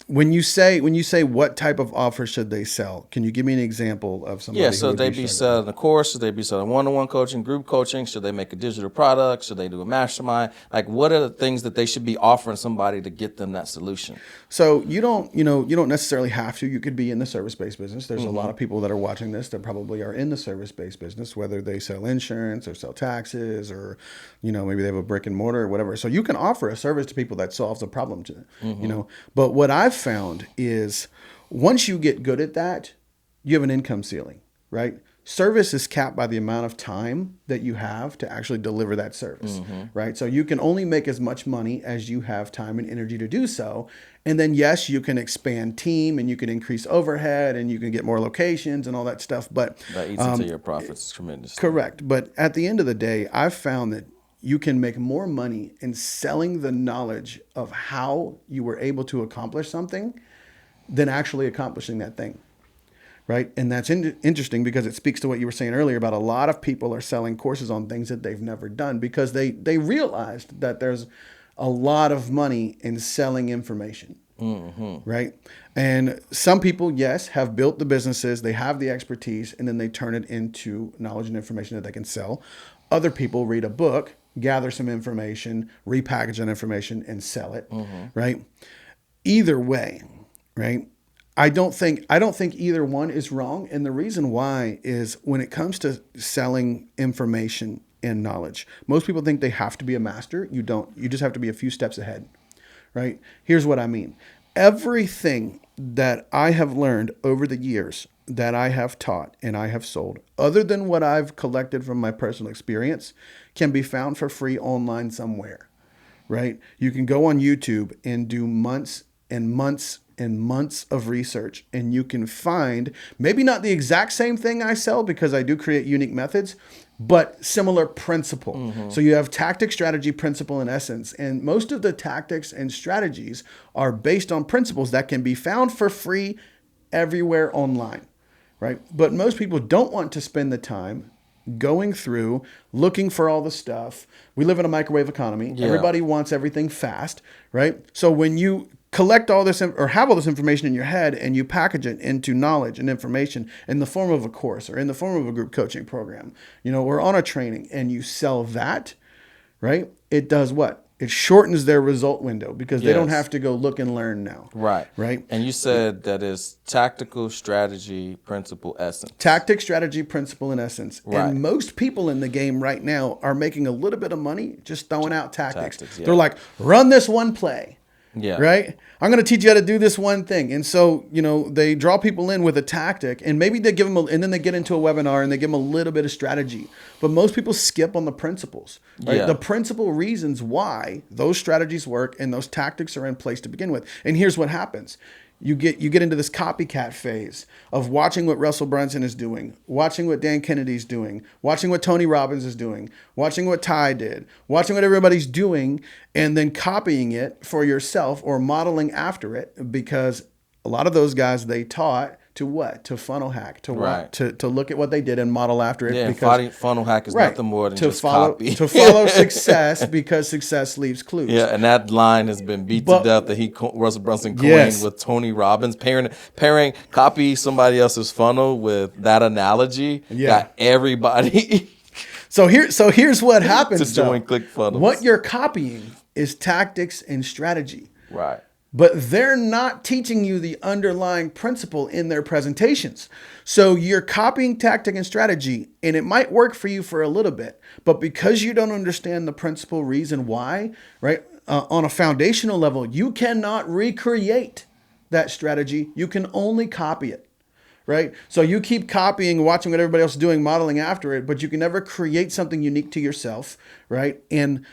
when you say what type of offer should they sell, can you give me an example of somebody? Yeah, so they be selling a course, should they be selling one-on-one coaching, group coaching, should they make a digital product, should they do a mastermind? Like, what are the things that they should be offering somebody to get them that solution? So you don't necessarily have to. You could be in the service-based business. There's a lot of people that are watching this that probably are in the service-based business, whether they sell insurance or sell taxes or, maybe they have a brick and mortar or whatever. So you can offer a service to people that solves a problem to, But what I've found is once you get good at that, you have an income ceiling, right? Service is capped by the amount of time that you have to actually deliver that service, right? So you can only make as much money as you have time and energy to do so. And then, yes, you can expand team and you can increase overhead and you can get more locations and all that stuff. But that eats into your profits tremendously. Correct. But at the end of the day, I've found that you can make more money in selling the knowledge of how you were able to accomplish something than actually accomplishing that thing. Right. And that's interesting because it speaks to what you were saying earlier about a lot of people are selling courses on things that they've never done because they realized that there's a lot of money in selling information. Right. And some people, yes, have built the businesses, they have the expertise, and then they turn it into knowledge and information that they can sell. Other people read a book, gather some information, repackage that information, and sell it. Right. Either way, right. I don't think either one is wrong. And the reason why is when it comes to selling information and knowledge, most people think they have to be a master. You don't. You just have to be a few steps ahead, right? Here's what I mean. Everything that I have learned over the years that I have taught and I have sold, other than what I've collected from my personal experience, can be found for free online somewhere, right? You can go on YouTube and do months and months and months of research, and you can find maybe not the exact same thing I sell because I do create unique methods, but similar principle. So you have tactic, strategy, principle, and essence. And most of the tactics and strategies are based on principles that can be found for free everywhere online, right? But most people don't want to spend the time going through, looking for all the stuff. We live in a microwave economy. Yeah. Everybody wants everything fast, right? So when you collect all this or have all this information in your head and you package it into knowledge and information in the form of a course or in the form of a group coaching program, or on a training, and you sell that, right? It does what? It shortens their result window because they don't have to go look and learn now. Right. Right. And you said that is tactical, strategy, principle, essence. Tactic, strategy, principle, and essence. Right. And most people in the game right now are making a little bit of money just throwing out tactics. Yeah. They're like, run this one play. Yeah. Right? I'm going to teach you how to do this one thing. And so, they draw people in with a tactic and maybe they give them, and then they get into a webinar and they give them a little bit of strategy. But most people skip on the principles, right? Yeah. The principal reasons why those strategies work and those tactics are in place to begin with. And here's what happens. You get into this copycat phase of watching what Russell Brunson is doing, watching what Dan Kennedy's doing, watching what Tony Robbins is doing, watching what Ty did, watching what everybody's doing, and then copying it for yourself or modeling after it, because a lot of those guys, they taught to what? To funnel hack, to Right. what? To look at what they did and model after it. Yeah, and because funnel hack is right, nothing more than to just follow copy. to follow success, because success leaves clues. Yeah, and that line has been beat But- to death that Russell Brunson coined Yes. with Tony Robbins. Pairing copy somebody else's funnel with that analogy got everybody So here's what happens. to join though. ClickFunnels. What you're copying is tactics and strategy. Right. But they're not teaching you the underlying principle in their presentations. So you're copying tactic and strategy, and it might work for you for a little bit, but because you don't understand the principal reason why, right, on a foundational level, you cannot recreate that strategy. You can only copy it, right? So you keep copying, watching what everybody else is doing, modeling after it, but you can never create something unique to yourself, right? And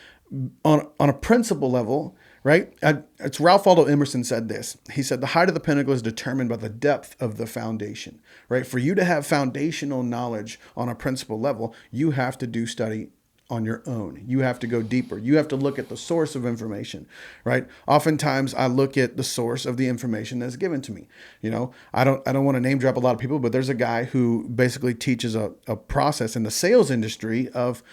on a principle level, right? It's Ralph Waldo Emerson said this. He said, the height of the pinnacle is determined by the depth of the foundation, right? For you to have foundational knowledge on a principle level, you have to do study on your own. You have to go deeper. You have to look at the source of information, right? Oftentimes I look at the source of the information that's given to me. You know, I don't want to name drop a lot of people, but there's a guy who basically teaches a process in the sales industry of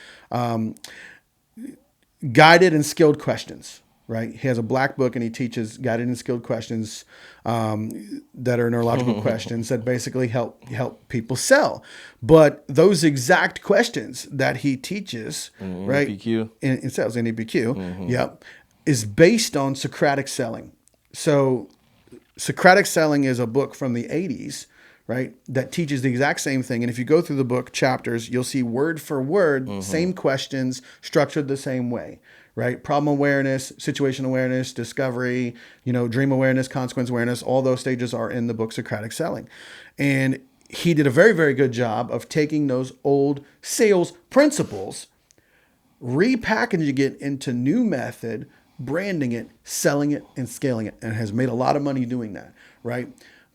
guided and skilled questions. Right, he has a black book and he teaches guided and skilled questions that are neurological questions that basically help people sell. But those exact questions that he teaches, right, NPQ. in sales, NEPQ, yep, is based on Socratic selling. So Socratic Selling is a book from the 80s, right, that teaches the exact same thing. And if you go through the book chapters, you'll see word for word, same questions structured the same way, right? Problem awareness, situation awareness, discovery, dream awareness, consequence awareness, all those stages are in the book Socratic Selling. And he did a very, very good job of taking those old sales principles, repackaging it into new method, branding it, selling it, and scaling it, and has made a lot of money doing that, right?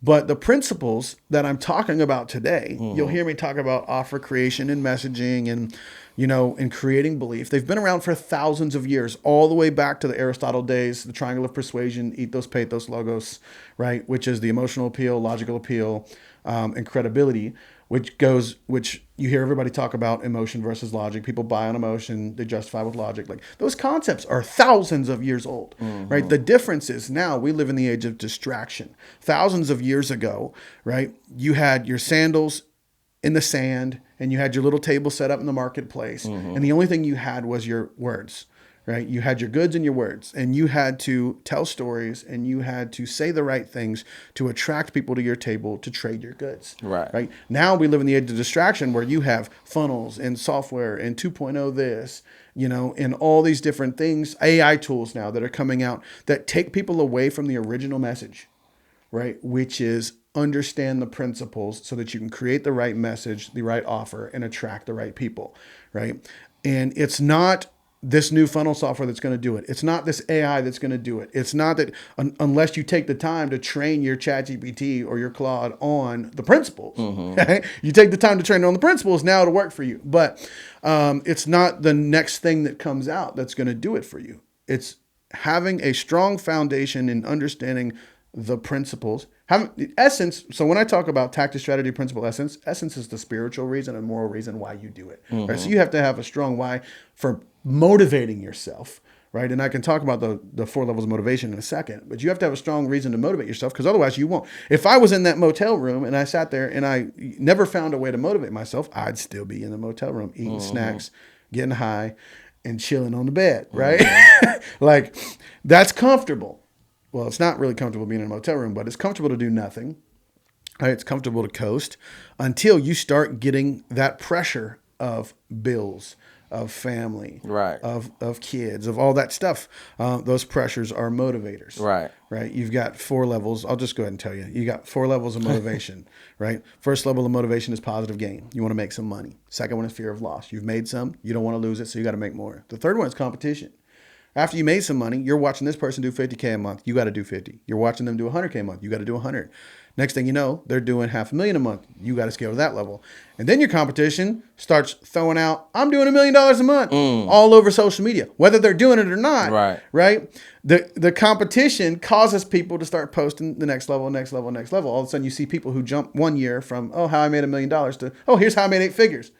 But the principles that I'm talking about today, you'll hear me talk about offer creation and messaging and, and creating belief. They've been around for thousands of years, all the way back to the Aristotle days, the triangle of persuasion, ethos, pathos, logos, right? Which is the emotional appeal, logical appeal, and credibility, which you hear everybody talk about emotion versus logic. People buy on emotion, they justify with logic. Like those concepts are thousands of years old, right? The difference is now we live in the age of distraction. Thousands of years ago, right? You had your sandals in the sand and you had your little table set up in the marketplace. And the only thing you had was your words, right? You had your goods and your words, and you had to tell stories and you had to say the right things to attract people to your table to trade your goods. Right. Now we live in the age of distraction where you have funnels and software and 2.0 this, and all these different things, AI tools now that are coming out that take people away from the original message, right? Which is understand the principles so that you can create the right message, the right offer, and attract the right people, right? And it's not this new funnel software that's going to do it. It's not this AI that's going to do it. It's not that unless you take the time to train your ChatGPT or your Claude on the principles. Okay? You take the time to train it on the principles, now it'll work for you. But it's not the next thing that comes out that's going to do it for you. It's having a strong foundation in understanding the principles. Essence, so when I talk about tactic, strategy, principle, essence is the spiritual reason and moral reason why you do it. Right? So you have to have a strong why for motivating yourself, right? And I can talk about the 4 levels of motivation in a second, but you have to have a strong reason to motivate yourself, because otherwise you won't. If I was in that motel room and I sat there and I never found a way to motivate myself, I'd still be in the motel room eating snacks, getting high, and chilling on the bed, right? Like, that's comfortable. Well, it's not really comfortable being in a motel room, but it's comfortable to do nothing. Right? It's comfortable to coast until you start getting that pressure of bills, of family, Right. of kids, of all that stuff. Those pressures are motivators. Right. You've got 4 levels. I'll just go ahead and tell you. You got 4 levels of motivation, right? First level of motivation is positive gain. You want to make some money. Second one is fear of loss. You've made some. You don't want to lose it, so you got to make more. The third one is competition. After you made some money, you're watching this person do 50K a month. You got to do 50. You're watching them do 100K a month. You got to do 100. Next thing you know, they're doing $500,000 a month. You got to scale to that level. And then your competition starts throwing out, I'm doing $1 million a month all over social media, whether they're doing it or not. Right. Right. The competition causes people to start posting the next level, next level, next level. All of a sudden you see people who jump 1 year from, oh, how I made $1 million to, oh, here's how I made 8 figures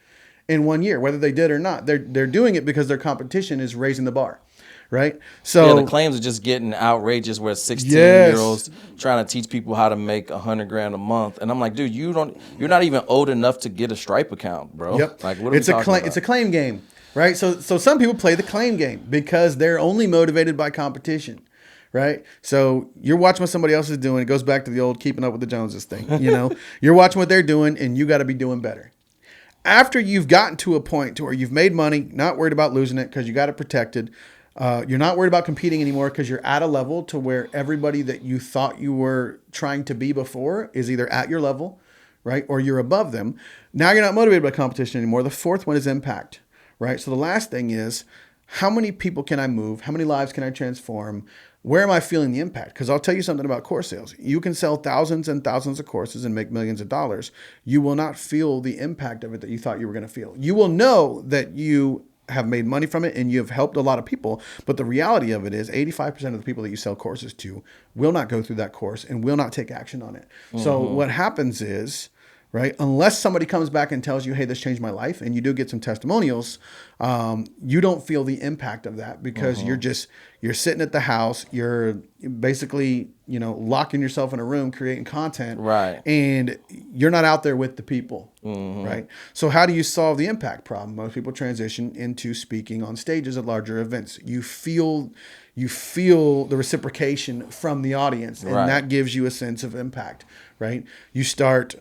in 1 year, whether they did or not. They're doing it because their competition is raising the bar. Right. So Yeah, the claims are just getting outrageous where 16-year-olds trying to teach people how to make $100,000 a month. And I'm like, dude, you're not even old enough to get a Stripe account, bro. Yep. Like, what are we talking about? It's a claim game, right? So some people play the claim game because they're only motivated by competition, right? So you're watching what somebody else is doing. It goes back to the old keeping up with the Joneses thing. You're watching what they're doing and you got to be doing better. After you've gotten to a point to where you've made money, not worried about losing it because you got it protected. You're not worried about competing anymore because you're at a level to where everybody that you thought you were trying to be before is either at your level, right? Or you're above them. Now you're not motivated by competition anymore. The fourth one is impact, right? So the last thing is, how many people can I move? How many lives can I transform? Where am I feeling the impact? Because I'll tell you something about course sales. You can sell thousands and thousands of courses and make millions of dollars. You will not feel the impact of it that you thought you were going to feel. You will know that you have made money from it and you've helped a lot of people. But the reality of it is 85% of the people that you sell courses to will not go through that course and will not take action on it. So what happens is, right, unless somebody comes back and tells you, hey, this changed my life, and you do get some testimonials, you don't feel the impact of that because you're sitting at the house, you're basically, locking yourself in a room, creating content, Right. and you're not out there with the people, right? So how do you solve the impact problem? Most people transition into speaking on stages at larger events. You feel the reciprocation from the audience, and Right. that gives you a sense of impact, right? You start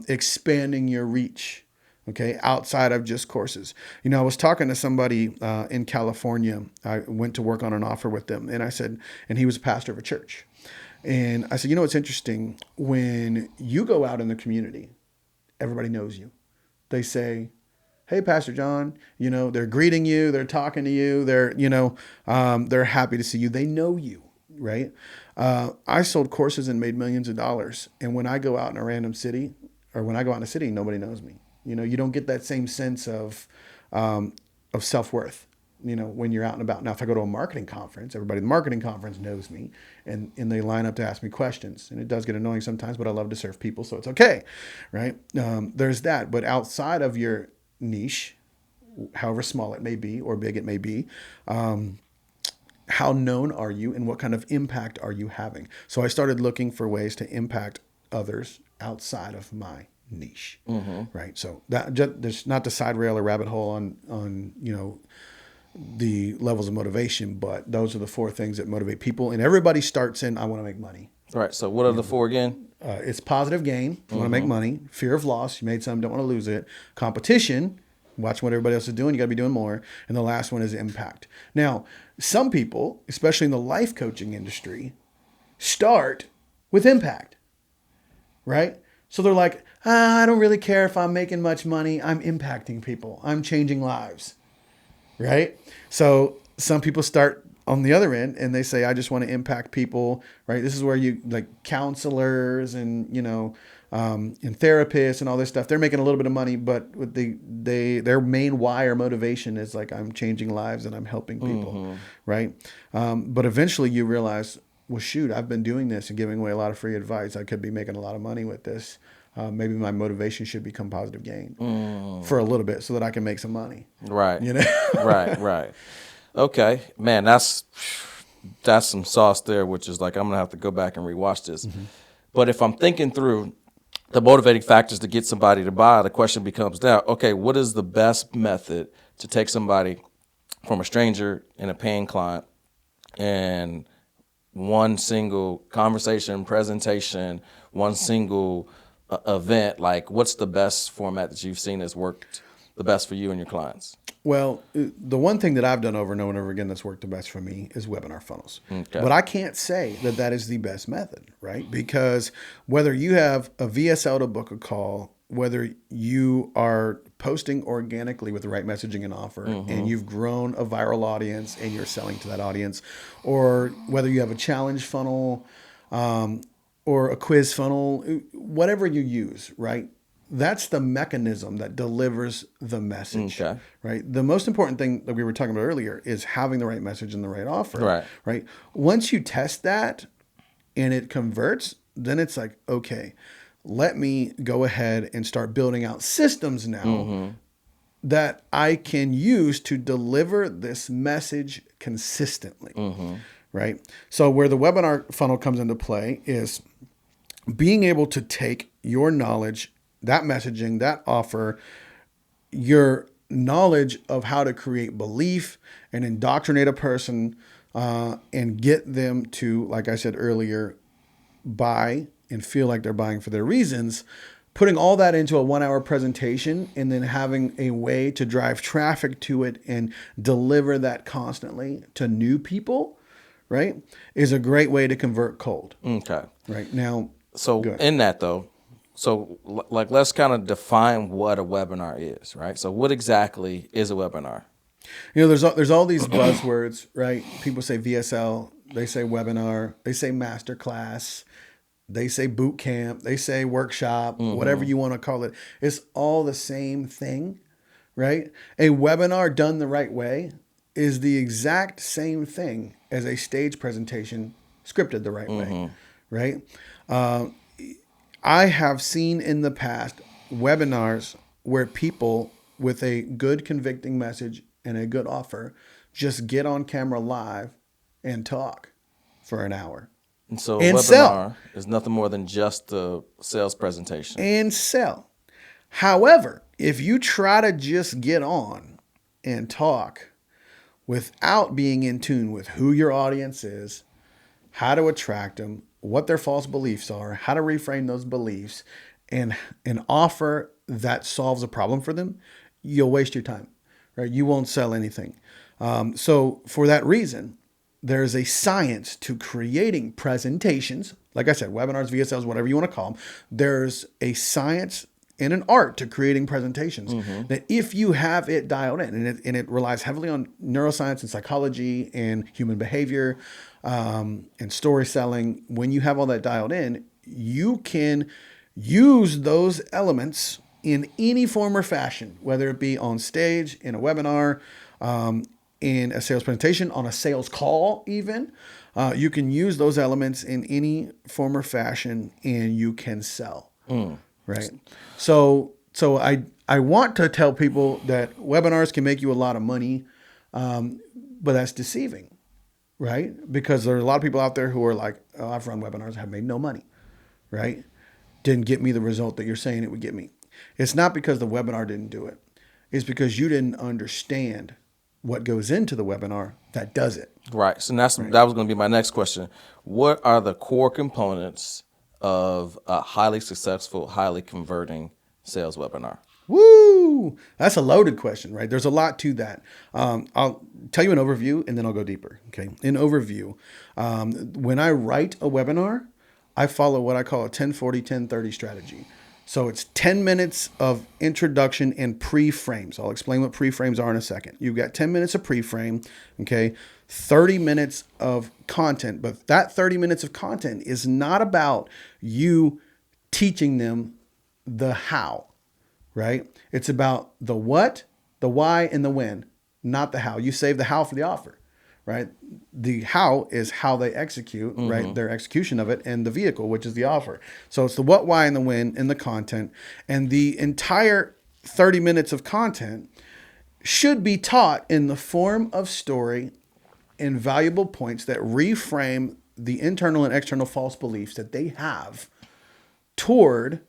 expanding your reach, okay, outside of just courses. I was talking to somebody in California. I went to work on an offer with them, and I said, and he was a pastor of a church. And I said, it's interesting. When you go out in the community, everybody knows you. They say, hey, Pastor John, they're greeting you, they're talking to you, they're happy to see you. They know you, right? I sold courses and made millions of dollars. And when I go out in a random city, or when I go out in a city, nobody knows me. You don't get that same sense of self-worth, when you're out and about. Now, if I go to a marketing conference, everybody at the marketing conference knows me and they line up to ask me questions. And it does get annoying sometimes, but I love to serve people, so it's okay, right? There's that. But outside of your niche, however small it may be or big it may be, how known are you and what kind of impact are you having? So I started looking for ways to impact others outside of my niche, right? So that there's not the side rail or rabbit hole on the levels of motivation, but those are the 4 things that motivate people. And everybody starts in, I want to make money. Right. So what are the 4 again? It's positive gain. You want to make money. Fear of loss. You made some, don't want to lose it. Competition. Watch what everybody else is doing. You got to be doing more. And the last one is impact. Now, some people, especially in the life coaching industry, start with impact, right? So they're like, I don't really care if I'm making much money. I'm impacting people. I'm changing lives, right? So some people start on the other end and they say, I just want to impact people, right? This is where you like counselors and, and therapists and all this stuff. They're making a little bit of money, but with their main why or motivation is like, I'm changing lives and I'm helping people, right? But eventually you realize, well, shoot, I've been doing this and giving away a lot of free advice. I could be making a lot of money with this. Maybe my motivation should become positive gain for a little bit so that I can make some money. Right. Right. Okay, man, that's some sauce there, which is like, I'm gonna have to go back and rewatch this. But if I'm thinking through the motivating factors to get somebody to buy, the question becomes now, okay, what is the best method to take somebody from a stranger and a paying client and one single conversation, presentation, one single event? Like, what's the best format that you've seen that's worked the best for you and your clients? Well, the one thing that I've done over and over again that's worked the best for me is webinar funnels. Okay. But I can't say that is the best method, right? Because whether you have a VSL to book a call, whether you are posting organically with the right messaging and offer, and you've grown a viral audience and you're selling to that audience, or whether you have a challenge funnel or a quiz funnel, whatever you use, right? That's the mechanism that delivers the message, Okay. right? The most important thing that we were talking about earlier is having the right message and the right offer, Right. right? Once you test that and it converts, then it's like, okay, let me go ahead and start building out systems now that I can use to deliver this message consistently, right? So where the webinar funnel comes into play is being able to take your knowledge, that messaging, that offer, your knowledge of how to create belief and indoctrinate a person and get them to, like I said earlier, buy and feel like they're buying for their reasons, putting all that into a 1-hour presentation and then having a way to drive traffic to it and deliver that constantly to new people, right, is a great way to convert cold. Okay. Right now, So go ahead. in that though, so like let's kind of define what a webinar is, right? So what exactly is a webinar? There's all these buzzwords, right? People say VSL, they say webinar, they say masterclass, they say boot camp, they say workshop, whatever you want to call it. It's all the same thing, right? A webinar done the right way is the exact same thing as a stage presentation scripted the right way, right? I have seen in the past webinars where people with a good convicting message and a good offer just get on camera live and talk for an hour And so a And webinar sell. is nothing more than just a sales presentation. and sell. However, if you try to just get on and talk without being in tune with who your audience is, how to attract them, what their false beliefs are, how to reframe those beliefs, and an offer that solves a problem for them, you'll waste your time, right? You won't sell anything. So for that reason, there's a science to creating presentations. Like I said, webinars, VSLs, whatever you want to call them. There's a science and an art to creating presentations that if you have it dialed in, and it relies heavily on neuroscience and psychology and human behavior and story selling, when you have all that dialed in, you can use those elements in any form or fashion, whether it be on stage, in a webinar, in a sales presentation, on a sales call even. You can use those elements in any form or fashion and you can sell. Right. So I want to tell people that webinars can make you a lot of money, but that's deceiving, right? Because there are a lot of people out there who are like, oh, I've run webinars, have made no money, right? Didn't get me the result that you're saying it would get me. It's not because the webinar didn't do it. It's because you didn't understand what goes into the webinar that does it. Right. So that was going to be my next question. What are the core components of a highly successful, highly converting sales webinar? Woo! That's a loaded question, right? There's a lot to that. I'll tell you an overview and then I'll go deeper. Okay. In overview, when I write a webinar, I follow what I call a 10-40-10-30 strategy. So it's 10 minutes of introduction and pre-frames. I'll explain what pre-frames are in a second. You've got 10 minutes of pre-frame, okay? 30 minutes of content, but that 30 minutes of content is not about you teaching them the how, right? It's about the what, the why, and the when, not the how. You save the how for the offer, right? The how is how they execute, right? Their execution of it, and the vehicle, which is the offer. So it's the what, why, and the when in the content. And the entire 30 minutes of content should be taught in the form of story and valuable points that reframe the internal and external false beliefs that they have toward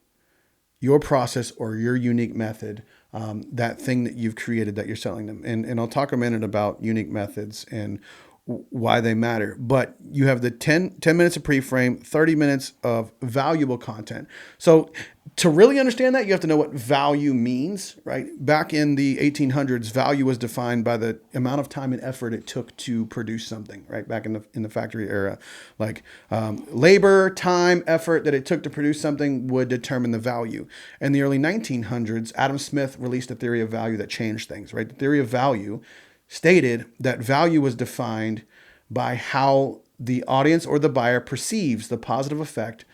your process or your unique method, that thing that you've created that you're selling them. And I'll talk a minute about unique methods and why they matter. But you have the 10 minutes of pre-frame, 30 minutes of valuable content. So to really understand that, you have to know what value means, right? Back in the 1800s, value was defined by the amount of time and effort it took to produce something, right? Back in the factory era, like labor, time, effort that it took to produce something would determine the value. In the early 1900s, Adam Smith released a theory of value that changed things, right? The theory of value stated that value was defined by how the audience or the buyer perceives the positive effect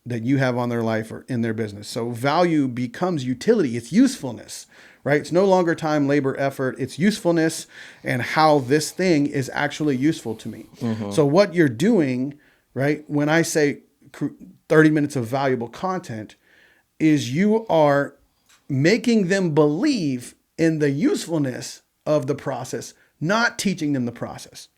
that you have on their life or in their business. So value becomes utility, it's usefulness, right? It's no longer time, labor, effort, it's usefulness and how this thing is actually useful to me. So what you're doing, right, when I say 30 minutes of valuable content, is you are making them believe in the usefulness of the process, not teaching them the process,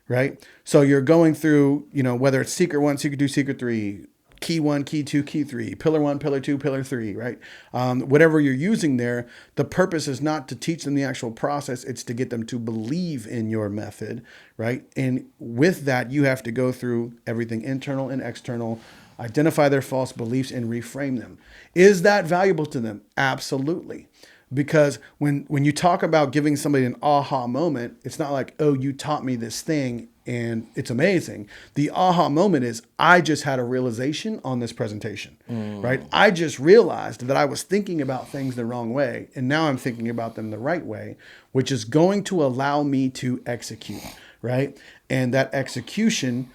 right? So you're going through, whether it's secret 1, secret 2, secret 3, key 1, key 2, key 3, pillar 1, pillar 2, pillar 3, right? Whatever you're using there, the purpose is not to teach them the actual process. It's to get them to believe in your method, right? And with that, you have to go through everything internal and external, identify their false beliefs and reframe them. Is that valuable to them? Absolutely. Because when you talk about giving somebody an aha moment, it's not like, oh, you taught me this thing and it's amazing. The aha moment is, I just had a realization on this presentation, right? I just realized that I was thinking about things the wrong way, and now I'm thinking about them the right way, which is going to allow me to execute, right? And that execution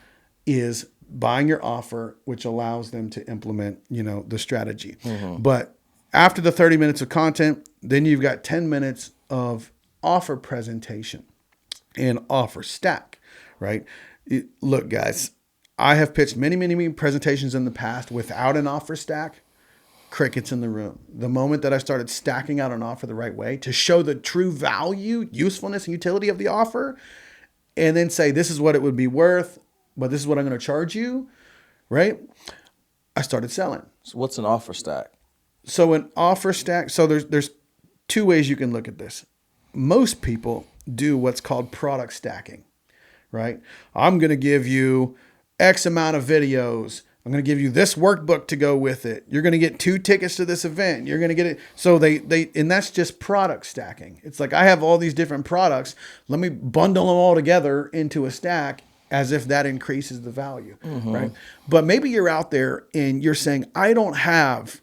is buying your offer, which allows them to implement, the strategy. But after the 30 minutes of content, then you've got 10 minutes of offer presentation and offer stack, right? Look, guys, I have pitched many presentations in the past without an offer stack. Crickets in the room. The moment that I started stacking out an offer the right way to show the true value, usefulness, and utility of the offer, and then say, this is what it would be worth, but this is what I'm going to charge you, right? I started selling. So what's an offer stack? So an offer stack, so there's two ways you can look at this. Most people do what's called product stacking, right? I'm going to give you X amount of videos. I'm going to give you this workbook to go with it. You're going to get 2 tickets to this event. You're going to get it. So and that's just product stacking. It's like, I have all these different products. Let me bundle them all together into a stack as if that increases the value, right? But maybe you're out there and you're saying, I don't have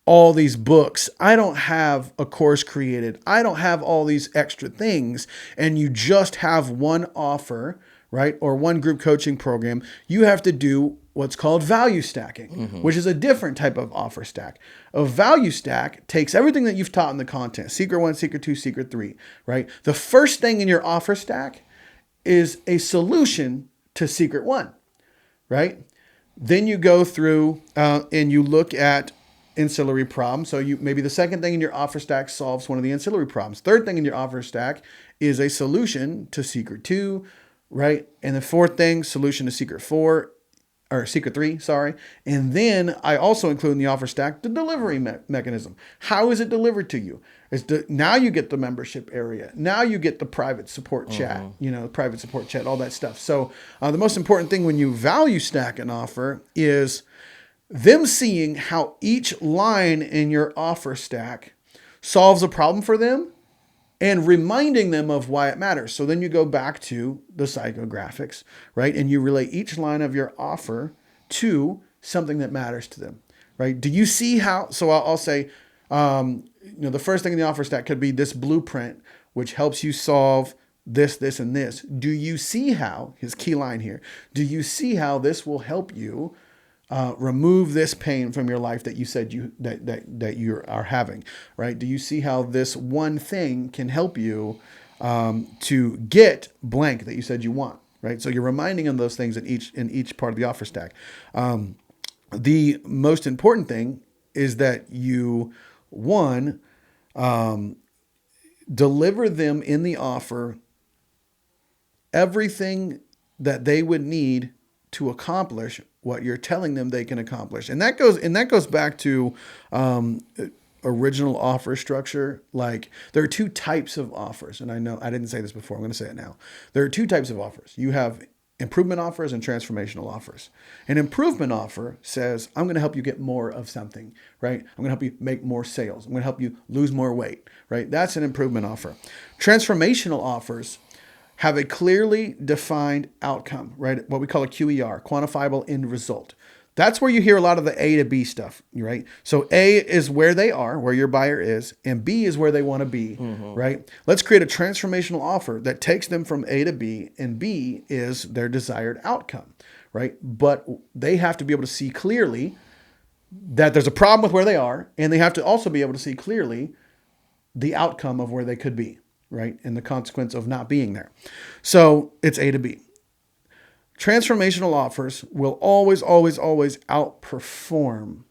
all these books. I don't have a course created. I don't have all these extra things. And you just have one offer, right? Or one group coaching program. You have to do what's called value stacking, which is a different type of offer stack. A value stack takes everything that you've taught in the content, secret 1, secret 2, secret 3, right? The first thing in your offer stack is a solution to secret 1, right? Then you go through and you look at ancillary problems. So maybe the second thing in your offer stack solves one of the ancillary problems. Third thing in your offer stack is a solution to secret 2, right? And the fourth thing, solution to secret 4, or secret 3, sorry. And then I also include in the offer stack the delivery mechanism. How is it delivered to you? Now you get the membership area. Now you get the private support chat, private support chat, all that stuff. So the most important thing when you value stack an offer is them seeing how each line in your offer stack solves a problem for them and reminding them of why it matters. So then you go back to the psychographics, right? And you relate each line of your offer to something that matters to them, right? Do you see how? So I'll say, the first thing in the offer stack could be this blueprint, which helps you solve this, this, and this. Do you see how, his key line here, do you see how this will help you remove this pain from your life that you said that you are having, right? Do you see how this one thing can help you to get blank that you said you want, right? So you're reminding them those things in each part of the offer stack. The most important thing is that you, one, deliver them in the offer everything that they would need to accomplish what you're telling them they can accomplish. And that goes back to original offer structure, like there are two types of offers. And I know I didn't say this before. I'm going to say it now. There are two types of offers. You have improvement offers and transformational offers. An improvement offer says, I'm going to help you get more of something, right? I'm going to help you make more sales. I'm going to help you lose more weight, right? That's an improvement offer. Transformational offers have a clearly defined outcome, right? What we call a QER, quantifiable end result. That's where you hear a lot of the A to B stuff, right? So A is where they are, where your buyer is, and B is where they want to be, right? Let's create a transformational offer that takes them from A to B, and B is their desired outcome, right? But they have to be able to see clearly that there's a problem with where they are, and they have to also be able to see clearly the outcome of where they could be, right? And the consequence of not being there. So it's A to B. Transformational offers will always, always, always outperform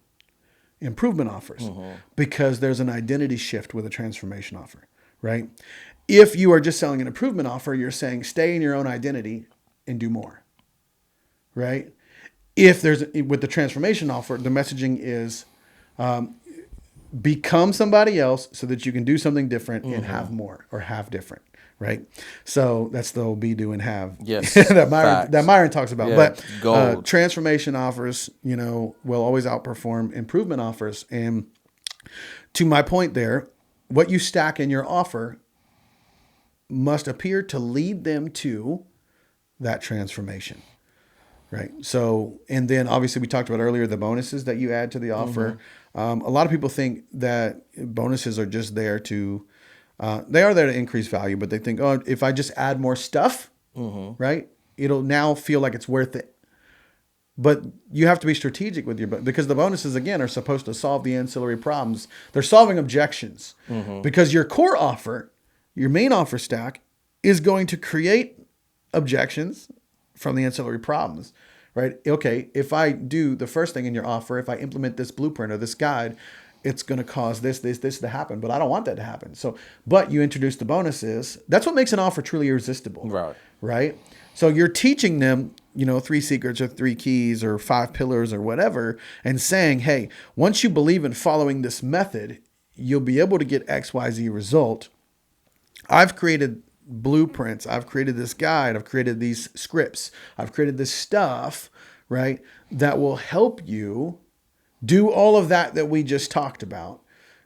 improvement offers because there's an identity shift with a transformation offer, right? If you are just selling an improvement offer, you're saying stay in your own identity and do more, right? If there's, with the transformation offer, the messaging is become somebody else so that you can do something different and have more or have different. Right. So that's the old be, do, and have. Yes. that Myron talks about. Yeah, but gold. Transformation offers, will always outperform improvement offers. And to my point there, what you stack in your offer must appear to lead them to that transformation. Right. So, and then obviously we talked about earlier the bonuses that you add to the offer. A lot of people think that bonuses are just there to, they are there to increase value, but they think, oh, if I just add more stuff, right, it'll now feel like it's worth it. But you have to be strategic with because the bonuses, again, are supposed to solve the ancillary problems. They're solving objections because your core offer, your main offer stack, is going to create objections from the ancillary problems, right? Okay, if I do the first thing in your offer, if I implement this blueprint or this guide, it's going to cause this to happen, but I don't want that to happen. So, but you introduce the bonuses. That's what makes an offer truly irresistible. Right. So you're teaching them, 3 secrets or 3 keys or 5 pillars or whatever, and saying, hey, once you believe in following this method, you'll be able to get X, Y, Z result. I've created blueprints. I've created this guide. I've created these scripts. I've created this stuff, right, that will help you do all of that we just talked about,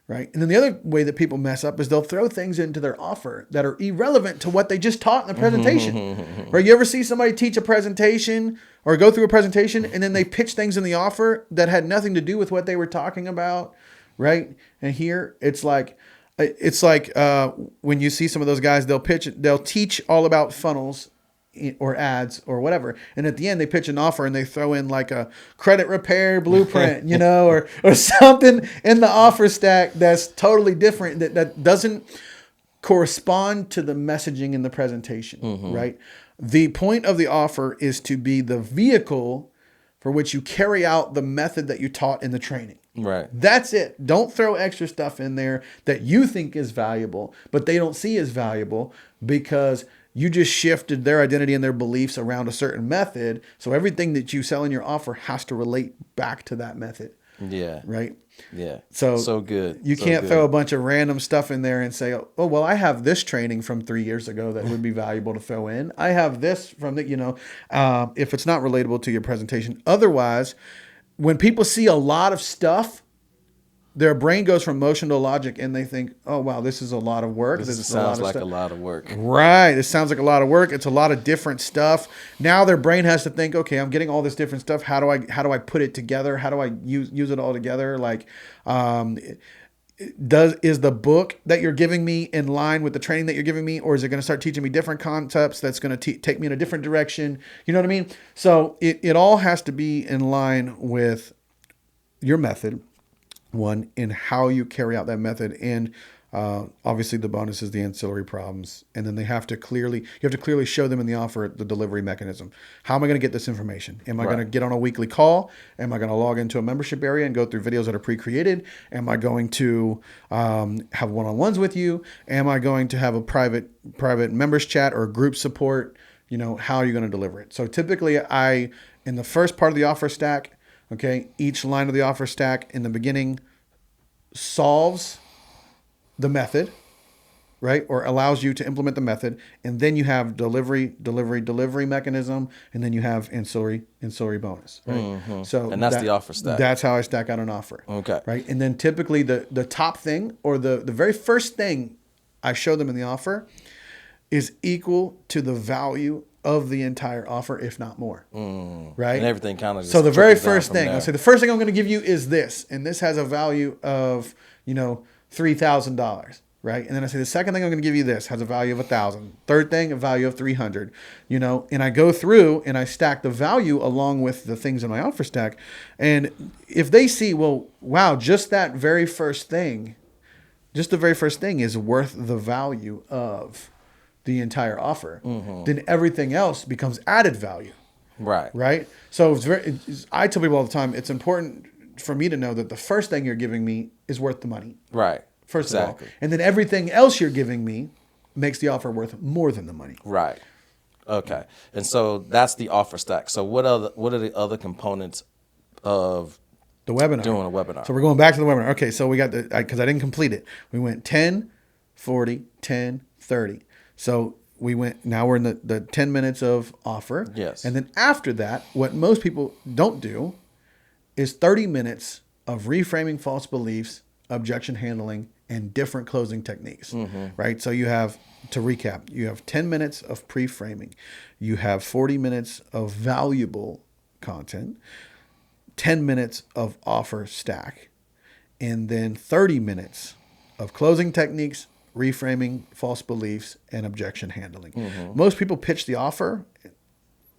right? And then the other way that people mess up is they'll throw things into their offer that are irrelevant to what they just taught in the presentation. Right? You ever see somebody teach a presentation or go through a presentation and then they pitch things in the offer that had nothing to do with what they were talking about, right? And here it's like when you see some of those guys, they'll teach all about funnels or ads or whatever. And at the end, they pitch an offer and they throw in like a credit repair blueprint, or something in the offer stack that's totally different, that doesn't correspond to the messaging in the presentation, right? The point of the offer is to be the vehicle for which you carry out the method that you taught in the training. Right. That's it. Don't throw extra stuff in there that you think is valuable, but they don't see as valuable because you just shifted their identity and their beliefs around a certain method. So everything that you sell in your offer has to relate back to that method. Yeah. Right. Yeah. So good. You can't throw a bunch of random stuff in there and say, oh, well, I have this training from 3 years ago that would be valuable to throw in. I have this from if it's not relatable to your presentation. Otherwise, when people see a lot of stuff, their brain goes from motion to logic and they think, oh, wow, this is a lot of work. This sounds like a lot of work. Right. It sounds like a lot of work. It's a lot of different stuff. Now their brain has to think, okay, I'm getting all this different stuff. How do I put it together? How do I use it all together? Like, is the book that you're giving me in line with the training that you're giving me, or is it going to start teaching me different concepts that's going to take me in a different direction? You know what I mean? So it all has to be in line with your method, one, in how you carry out that method, and obviously the bonus is the ancillary problems, and then you have to clearly show them in the offer the delivery mechanism. How am I going to get this information? Am I going to get on a weekly call? Am I going to log into a membership area and go through videos that are pre-created? Am I going to have one-on-ones with you? Am I going to have a private members chat or group support? How are you going to deliver it? So typically in the first part of the offer stack, okay, each line of the offer stack in the beginning solves the method, right? Or allows you to implement the method. And then you have delivery mechanism. And then you have ancillary bonus, right? So And that's the offer stack. That's how I stack out an offer. Okay. Right. And then typically the top thing or the very first thing I show them in the offer is equal to the value of the entire offer, if not more. Right. And everything kind of So the very first thing, I say the first thing I'm going to give you is this, and this has a value of, $3,000. Right. And then I say the second thing I'm going to give you this has a value of 1,000. Third thing, a value of 300, and I go through and I stack the value along with the things in my offer stack. And if they see, well, wow, just the very first thing is worth the value of the entire offer, then everything else becomes added value. Right. Right. So I tell people all the time, it's important for me to know that the first thing you're giving me is worth the money. Right. First of all, and then everything else you're giving me makes the offer worth more than the money. Right. Okay. And so that's the offer stack. So what are the other components of the webinar? Doing a webinar. So we're going back to the webinar. Okay. So we got because I didn't complete it. We went 10, 40, 10, 30. So now we're in the 10 minutes of offer. Yes. And then after that, what most people don't do is 30 minutes of reframing false beliefs, objection handling, and different closing techniques, right? So you have, to recap, you have 10 minutes of pre-framing. You have 40 minutes of valuable content, 10 minutes of offer stack, and then 30 minutes of closing techniques, reframing false beliefs, and objection handling. Most people pitch the offer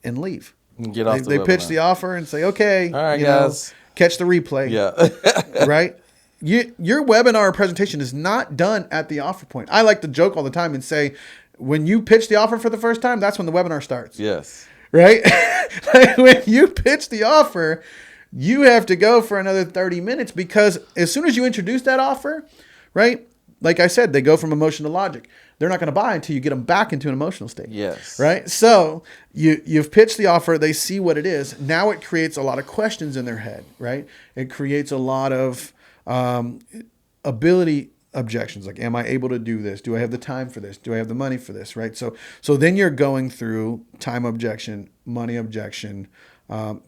and leave. Get off They pitch the offer and say, okay, all right, guys. Catch the replay. Yeah. Right? Your webinar presentation is not done at the offer point. I like to joke all the time and say, when you pitch the offer for the first time, that's when the webinar starts. Yes. Right? Like when you pitch the offer, you have to go for another 30 minutes because as soon as you introduce that offer, right? Like I said, they go from emotion to logic. They're not going to buy until you get them back into an emotional state. Yes. Right? So you've pitched the offer. They see what it is. Now it creates a lot of questions in their head, right? It creates a lot of ability objections. Like, am I able to do this? Do I have the time for this? Do I have the money for this? Right? So then you're going through time objection, money objection,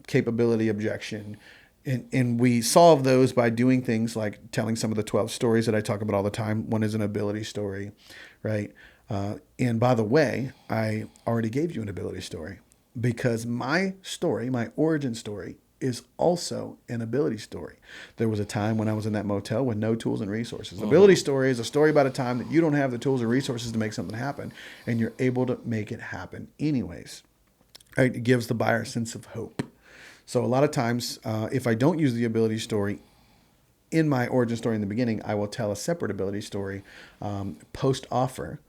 capability objection. And we solve those by doing things like telling some of the 12 stories that I talk about all the time. One is an ability story, right? And by the way, I already gave you an ability story because my story, my origin story, is also an ability story. There was a time when I was in that motel with no tools and resources. Ability story is a story about a time that you don't have the tools and resources to make something happen, and you're able to make it happen anyways. Right? It gives the buyer a sense of hope. So a lot of times, if I don't use the ability story in my origin story in the beginning, I will tell a separate ability story post-offer,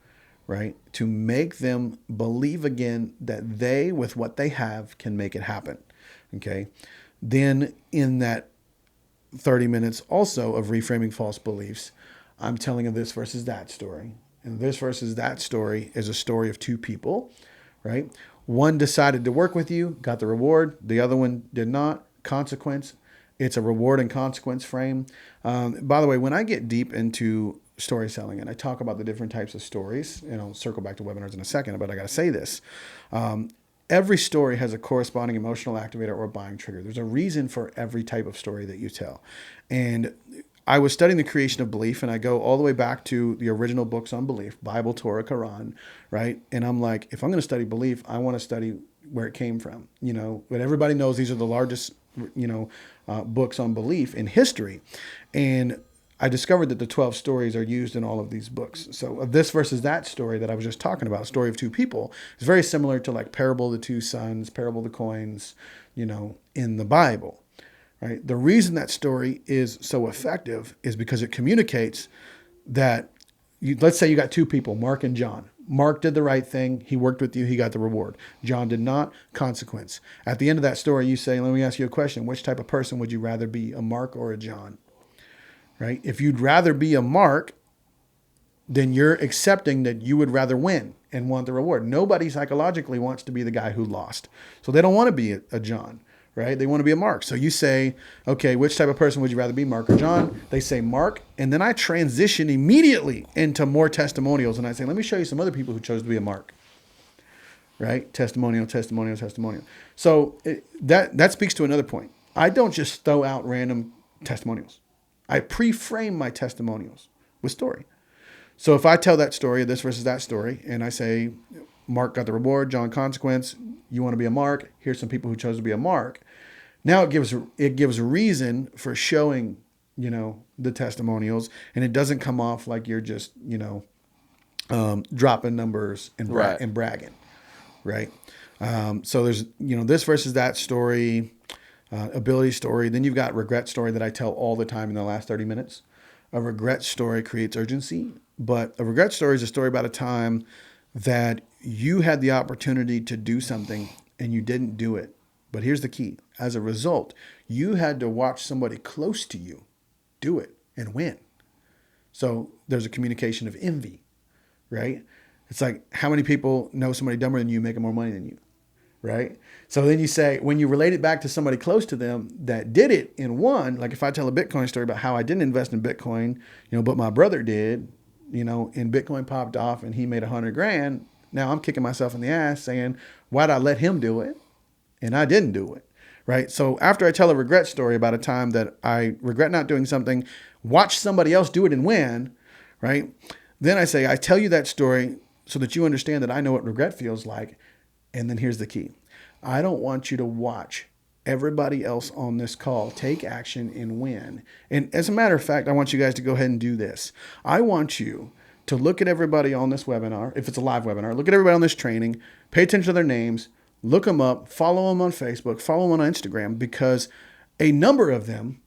right? To make them believe again that they, with what they have, can make it happen, okay? Then in that 30 minutes also of reframing false beliefs, I'm telling a this versus that story. And this versus that story is a story of two people, right? One decided to work with you, got the reward. The other one did not. Consequence. It's a reward and consequence frame. By the way, when I get deep into story selling and I talk about the different types of stories, and I'll circle back to webinars in a second, but I got to say this. Every story has a corresponding emotional activator or buying trigger. There's a reason for every type of story that you tell. And I was studying the creation of belief, and I go all the way back to the original books on belief, Bible, Torah, Quran, right? And I'm like, if I'm going to study belief, I want to study where it came from. But everybody knows these are the largest, books on belief in history. And I discovered that the 12 stories are used in all of these books. So this versus that story that I was just talking about, story of two people, is very similar to like parable of the two sons, parable of the coins, in the Bible. Right? The reason that story is so effective is because it communicates that let's say you got two people, Mark and John. Mark did the right thing. He worked with you. He got the reward. John did not. Consequence. At the end of that story, you say, let me ask you a question. Which type of person would you rather be, a Mark or a John? Right? If you'd rather be a Mark, then you're accepting that you would rather win and want the reward. Nobody psychologically wants to be the guy who lost. So they don't want to be a John. right? They want to be a Mark. So you say, okay, which type of person would you rather be, Mark or John? They say Mark. And then I transition immediately into more testimonials. And I say, let me show you some other people who chose to be a Mark, right? Testimonial, testimonial, testimonial. So that speaks to another point. I don't just throw out random testimonials. I pre-frame my testimonials with story. So if I tell that story, this versus that story, and I say, Mark got the reward, John consequence, you want to be a Mark, here's some people who chose to be a Mark. Now it gives reason for showing, the testimonials, and it doesn't come off like you're just, dropping numbers and bragging, right? So there's, this versus that story, ability story. Then you've got regret story that I tell all the time in the last 30 minutes. A regret story creates urgency, but a regret story is a story about a time that you had the opportunity to do something and you didn't do it. But here's the key. As a result, you had to watch somebody close to you do it and win. So there's a communication of envy, right? It's like, how many people know somebody dumber than you making more money than you, right? So then you say, when you relate it back to somebody close to them that did it and won, like if I tell a Bitcoin story about how I didn't invest in Bitcoin, but my brother did, and Bitcoin popped off and he made $100,000. Now I'm kicking myself in the ass saying, why'd I let him do it? And I didn't do it, right? So after I tell a regret story about a time that I regret not doing something, watch somebody else do it and win, right? Then I say, I tell you that story so that you understand that I know what regret feels like. And then here's the key. I don't want you to watch everybody else on this call take action and win. And as a matter of fact, I want you guys to go ahead and do this. I want you to look at everybody on this webinar. If it's a live webinar, look at everybody on this training, pay attention to their names, look them up, follow them on Facebook, follow them on Instagram, because a number of them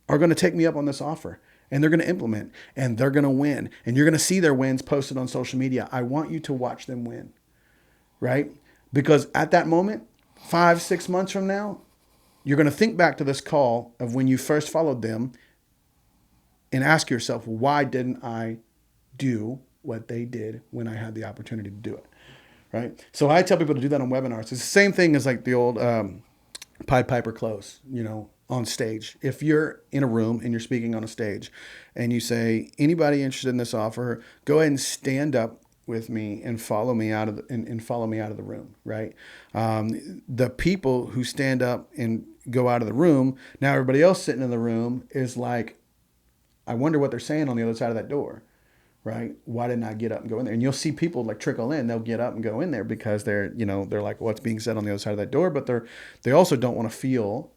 are going to take me up on this offer and they're going to implement and they're going to win. And you're going to see their wins posted on social media. I want you to watch them win, right? Because at that moment, 5-6 months from now, you're going to think back to this call of when you first followed them and ask yourself, why didn't I do what they did when I had the opportunity to do it, right? So I tell people to do that on webinars. It's the same thing as like the old Pied Piper close, on stage. If you're in a room and you're speaking on a stage and you say, anybody interested in this offer, go ahead and stand up with me and follow me out of the room, right? The people who stand up and go out of the room, now everybody else sitting in the room is like, I wonder what they're saying on the other side of that door, right? Why didn't I get up and go in there? And you'll see people like trickle in. They'll get up and go in there because they're like, what's being said on the other side of that door? But they also don't want to feel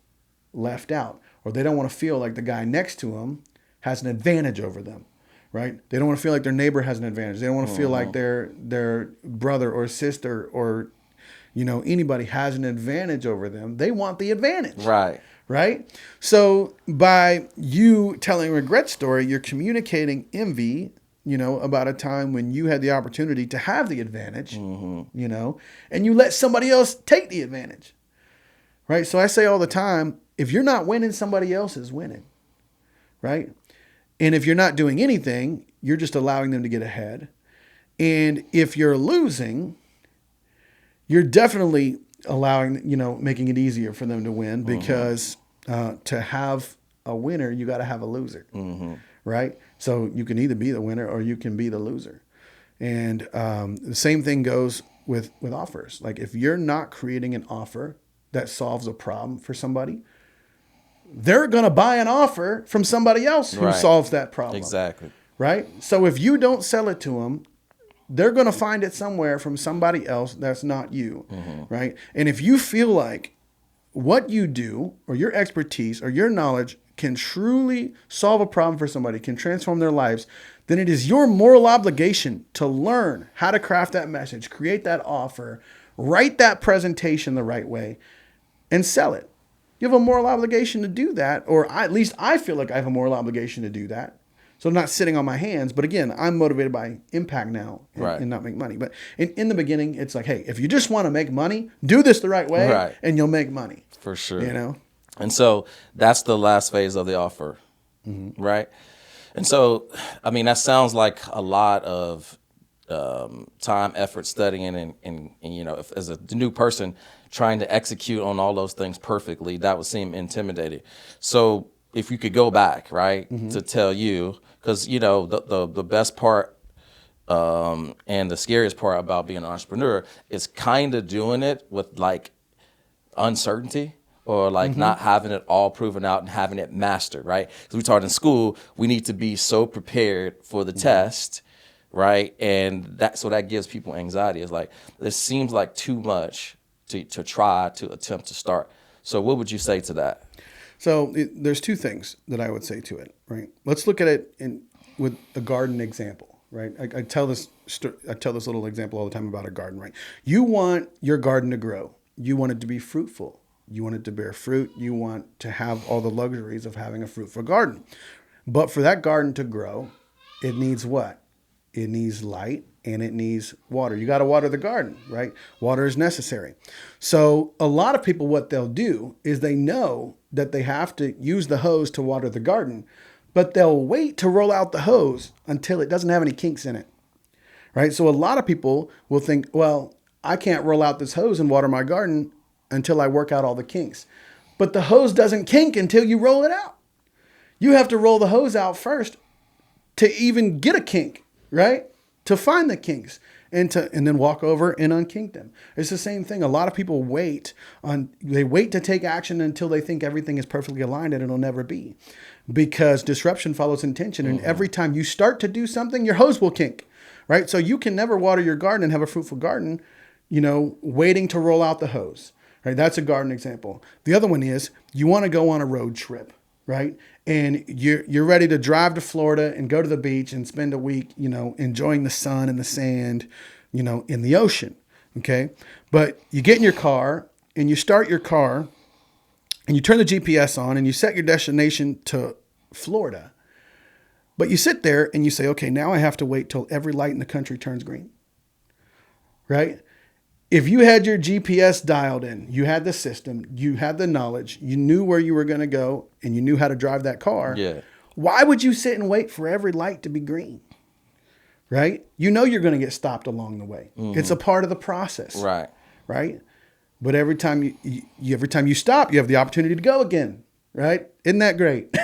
left out, or they don't want to feel like the guy next to them has an advantage over them, right? They don't want to feel like their neighbor has an advantage. They don't want to feel like their brother or sister or anybody has an advantage over them. They want the advantage. Right? So by you telling a regret story, you're communicating envy, about a time when you had the opportunity to have the advantage, and you let somebody else take the advantage. Right? So I say all the time, if you're not winning, somebody else is winning. Right? And if you're not doing anything, you're just allowing them to get ahead. And if you're losing, you're definitely allowing, making it easier for them to win, because to have a winner, you got to have a loser, right? So you can either be the winner or you can be the loser. And the same thing goes with offers. Like if you're not creating an offer that solves a problem for somebody, they're going to buy an offer from somebody else who solves that problem. Exactly. Right? So if you don't sell it to them, they're going to find it somewhere from somebody else that's not you, right? And if you feel like what you do or your expertise or your knowledge can truly solve a problem for somebody, can transform their lives, then it is your moral obligation to learn how to craft that message, create that offer, write that presentation the right way, and sell it. You have a moral obligation to do that, or at least I feel like I have a moral obligation to do that. So I'm not sitting on my hands, but again, I'm motivated by impact now and not make money. But in the beginning, it's like, hey, if you just want to make money, do this the right way and you'll make money. For sure. And so that's the last phase of the offer, right? And so, I mean, that sounds like a lot of time, effort studying, and if, as a new person trying to execute on all those things perfectly, that would seem intimidating. So if you could go back, right, to tell you, because the best part and the scariest part about being an entrepreneur is kind of doing it with like uncertainty or like not having it all proven out and having it mastered, right? Because we taught in school, we need to be so prepared for the test, right? And that gives people anxiety. It's like, this seems like too much to try to attempt to start. So what would you say to that? So there's two things that I would say to it, right? Let's look at it with a garden example, right? I tell this little example all the time about a garden, right? You want your garden to grow. You want it to be fruitful. You want it to bear fruit. You want to have all the luxuries of having a fruitful garden. But for that garden to grow, it needs what? It needs light and it needs water. You got to water the garden, right? Water is necessary. So a lot of people, what they'll do is they know that they have to use the hose to water the garden, but they'll wait to roll out the hose until it doesn't have any kinks in it, right? So a lot of people will think, well, I can't roll out this hose and water my garden until I work out all the kinks. But the hose doesn't kink until you roll it out. You have to roll the hose out first to even get a kink, right? To find the kinks and then walk over and unkink them. It's the same thing. A lot of people wait to take action until they think everything is perfectly aligned, and it'll never be, because disruption follows intention. And every time you start to do something, your hose will kink, right? So you can never water your garden and have a fruitful garden, waiting to roll out the hose, right? That's a garden example. The other one is you want to go on a road trip, right? And you're ready to drive to Florida and go to the beach and spend a week, enjoying the sun and the sand, in the ocean. Okay. But you get in your car and you start your car and you turn the GPS on and you set your destination to Florida. But you sit there and you say, okay, now I have to wait till every light in the country turns green. Right? If you had your GPS dialed in, you had the system, you had the knowledge, you knew where you were going to go, and you knew how to drive that car, why would you sit and wait for every light to be green? Right? You know you're going to get stopped along the way. It's a part of the process. Right. Right? But every time you stop, you have the opportunity to go again. Right? Isn't that great?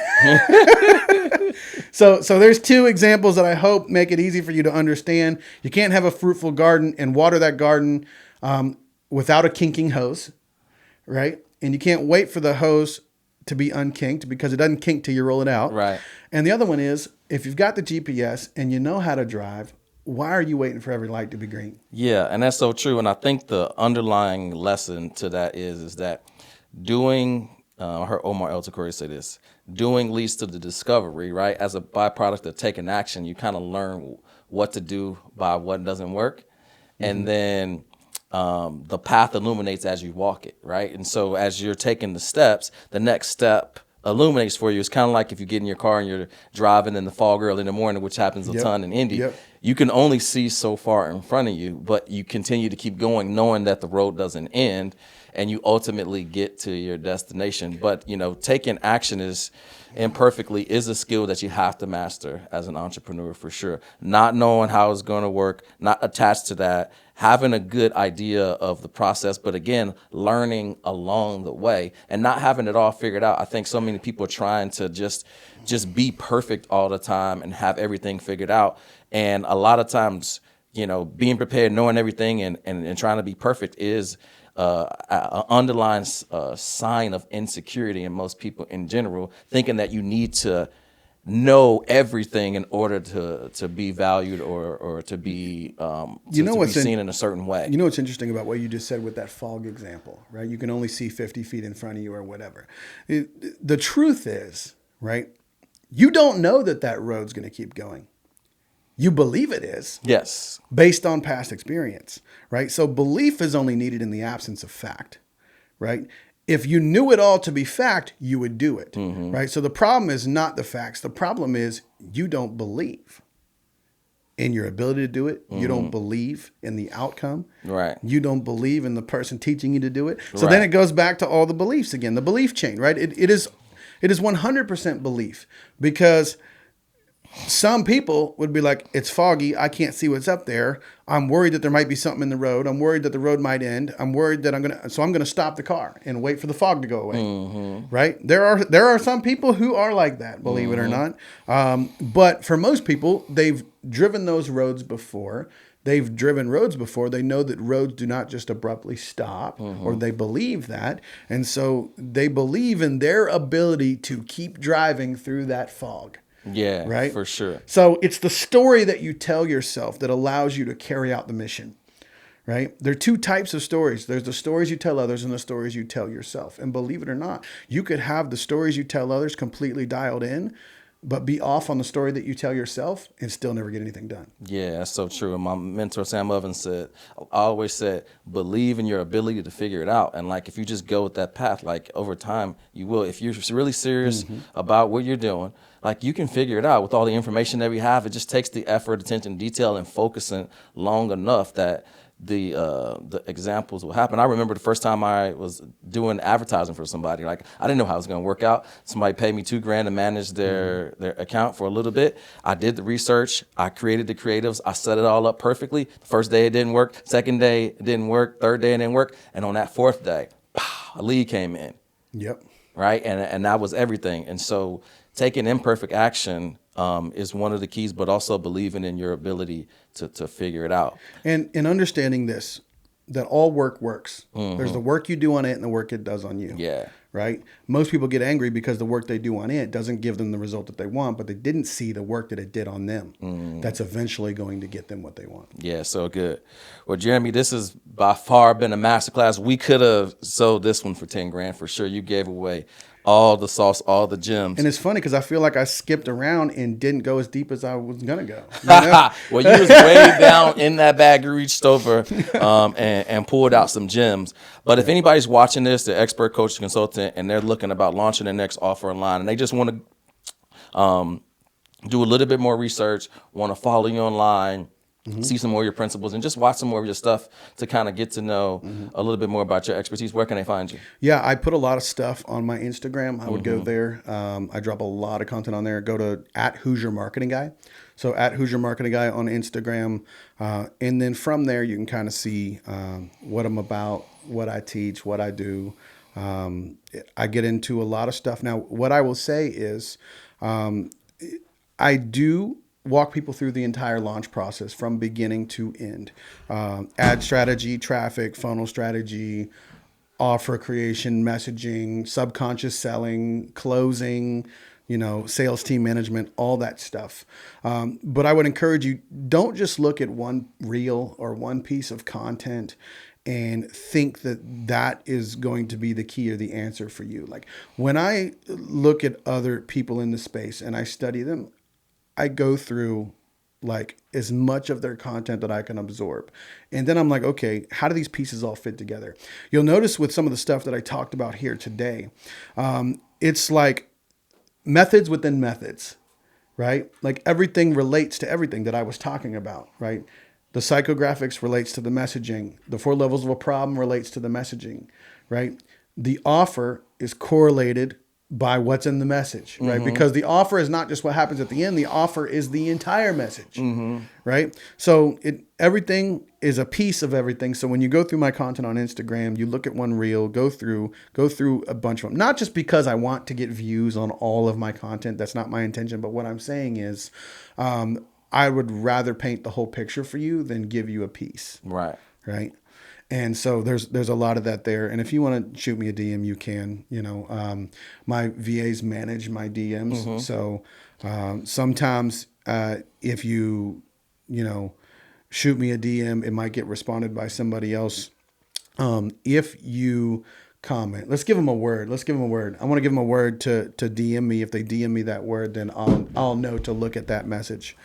So there's two examples that I hope make it easy for you to understand. You can't have a fruitful garden and water that garden without a kinking hose, right? And you can't wait for the hose to be unkinked because it doesn't kink till you roll it out. Right. And the other one is, if you've got the GPS and you know how to drive, why are you waiting for every light to be green? Yeah, and that's so true. And I think the underlying lesson to that is that doing, I heard Omar El Takori say this, doing leads to the discovery, right? As a byproduct of taking action, you kind of learn what to do by what doesn't work. And then the path illuminates as you walk it, right? And so as you're taking the steps, the next step illuminates for you. It's kind of like if you get in your car and you're driving in the fog early in the morning, which happens a ton in Indy. You can only see so far in front of you, but you continue to keep going knowing that the road doesn't end and you ultimately get to your destination. But, taking action is a skill that you have to master as an entrepreneur for sure. Not knowing how it's going to work, not attached to that, having a good idea of the process, but again, learning along the way and not having it all figured out. I think so many people are trying to just be perfect all the time and have everything figured out. And a lot of times, being prepared, knowing everything and trying to be perfect is an underlying sign of insecurity in most people in general, thinking that you need to know everything in order to be valued or to be seen in a certain way. You know what's interesting about what you just said with that fog example, right? You can only see 50 feet in front of you or whatever. The truth is, right, you don't know that road's going to keep going. You believe it is. Yes. Based on past experience, right? So belief is only needed in the absence of fact, right? If you knew it all to be fact, you would do it, right? So the problem is not the facts. The problem is you don't believe in your ability to do it. You don't believe in the outcome. Right. You don't believe in the person teaching you to do it. So then it goes back to all the beliefs again, the belief chain, right? It is 100% belief, because Some people would be like, it's foggy. I can't see what's up there. I'm worried that there might be something in the road. I'm worried that the road might end. I'm worried that I'm going to stop the car and wait for the fog to go away. Right. There are some people who are like that, believe it or not. But for most people, they've driven those roads before. They've driven roads before. They know that roads do not just abruptly stop, or they believe that. And so they believe in their ability to keep driving through that fog. Yeah, Right? for sure. So it's the story that you tell yourself that allows you to carry out the mission. Right? There are two types of stories. There's the stories you tell others and the stories you tell yourself. And believe it or not, you could have the stories you tell others completely dialed in, but be off on the story that you tell yourself and still never get anything done. Yeah, that's so true. And my mentor, Sam Ovens, said, I always said, believe in your ability to figure it out. And like, if you just go with that path, like over time, you will. If you're really serious about what you're doing, like you can figure it out with all the information that we have. It just takes the effort, attention, detail, and focusing long enough that the examples will happen. I remember the first time I was doing advertising for somebody. Like I didn't know how it was going to work out. Somebody paid me $2,000 to manage their account for a little bit. I did the research. I created the creatives. I set it all up perfectly. The first day it didn't work. Second day it didn't work. Third day it didn't work. And on that fourth day, a lead came in. Yep. Right, and that was everything. And so taking imperfect action is one of the keys, but also believing in your ability to figure it out. And understanding this, that all work works. There's the work you do on it and the work it does on you. Yeah. Right? Most people get angry because the work they do on it doesn't give them the result that they want, but they didn't see the work that it did on them. That's eventually going to get them what they want. Yeah, so good. Well, Jeremy, this has by far been a masterclass. We could have sold this one for $10,000 for sure. You gave away all the sauce, all the gems. And it's funny because I feel like I skipped around and didn't go as deep as I was going to go. You know? Well, you was way down in that bag. You reached over and pulled out some gems. But if anybody's watching this, the expert coach consultant, and they're looking about launching their next offer online, and they just want to do a little bit more research, want to follow you online, see some more of your principles, and just watch some more of your stuff to kind of get to know a little bit more about your expertise, where can they find you? Yeah, I put a lot of stuff on my Instagram. I would go there. I drop a lot of content on there. Go to @HoosierMarketingGuy. So @HoosierMarketingGuy on Instagram. And then from there, you can kind of see what I'm about, what I teach, what I do. I get into a lot of stuff. Now, what I will say is I do walk people through the entire launch process from beginning to end. Ad strategy, traffic, funnel strategy, offer creation, messaging, subconscious selling, closing, sales team management, all that stuff. But I would encourage you, don't just look at one reel or one piece of content and think that that is going to be the key or the answer for you. Like when I look at other people in the space and I study them, I go through like as much of their content that I can absorb. And then I'm like, okay, how do these pieces all fit together? You'll notice with some of the stuff that I talked about here today, it's like methods within methods, right? Like everything relates to everything that I was talking about, right? The psychographics relates to the messaging. The 4 levels of a problem relates to the messaging, right? The offer is correlated by what's in the message, right? Because the offer is not just what happens at the end. The offer is the entire message, right? So everything is a piece of everything. So when you go through my content on Instagram, you look at one reel, go through a bunch of them. Not just because I want to get views on all of my content. That's not my intention. But what I'm saying is I would rather paint the whole picture for you than give you a piece. Right. Right. And so there's a lot of that there. And if you want to shoot me a DM, you can. My VAs manage my DMs. So sometimes if you shoot me a DM, it might get responded by somebody else. If you comment, let's give them a word. I want to give them a word to DM me. If they DM me that word, then I'll know to look at that message.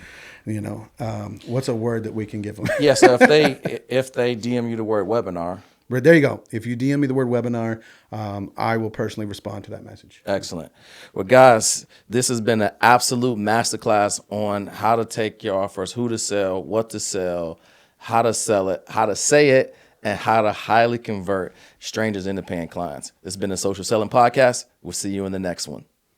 What's a word that we can give them? Yeah, so if they DM you the word webinar. Right, there you go. If you DM me the word webinar, I will personally respond to that message. Excellent. Well, guys, this has been an absolute masterclass on how to take your offers, who to sell, what to sell, how to sell it, how to say it, and how to highly convert strangers into paying clients. This has been the Social Selling Podcast. We'll see you in the next one.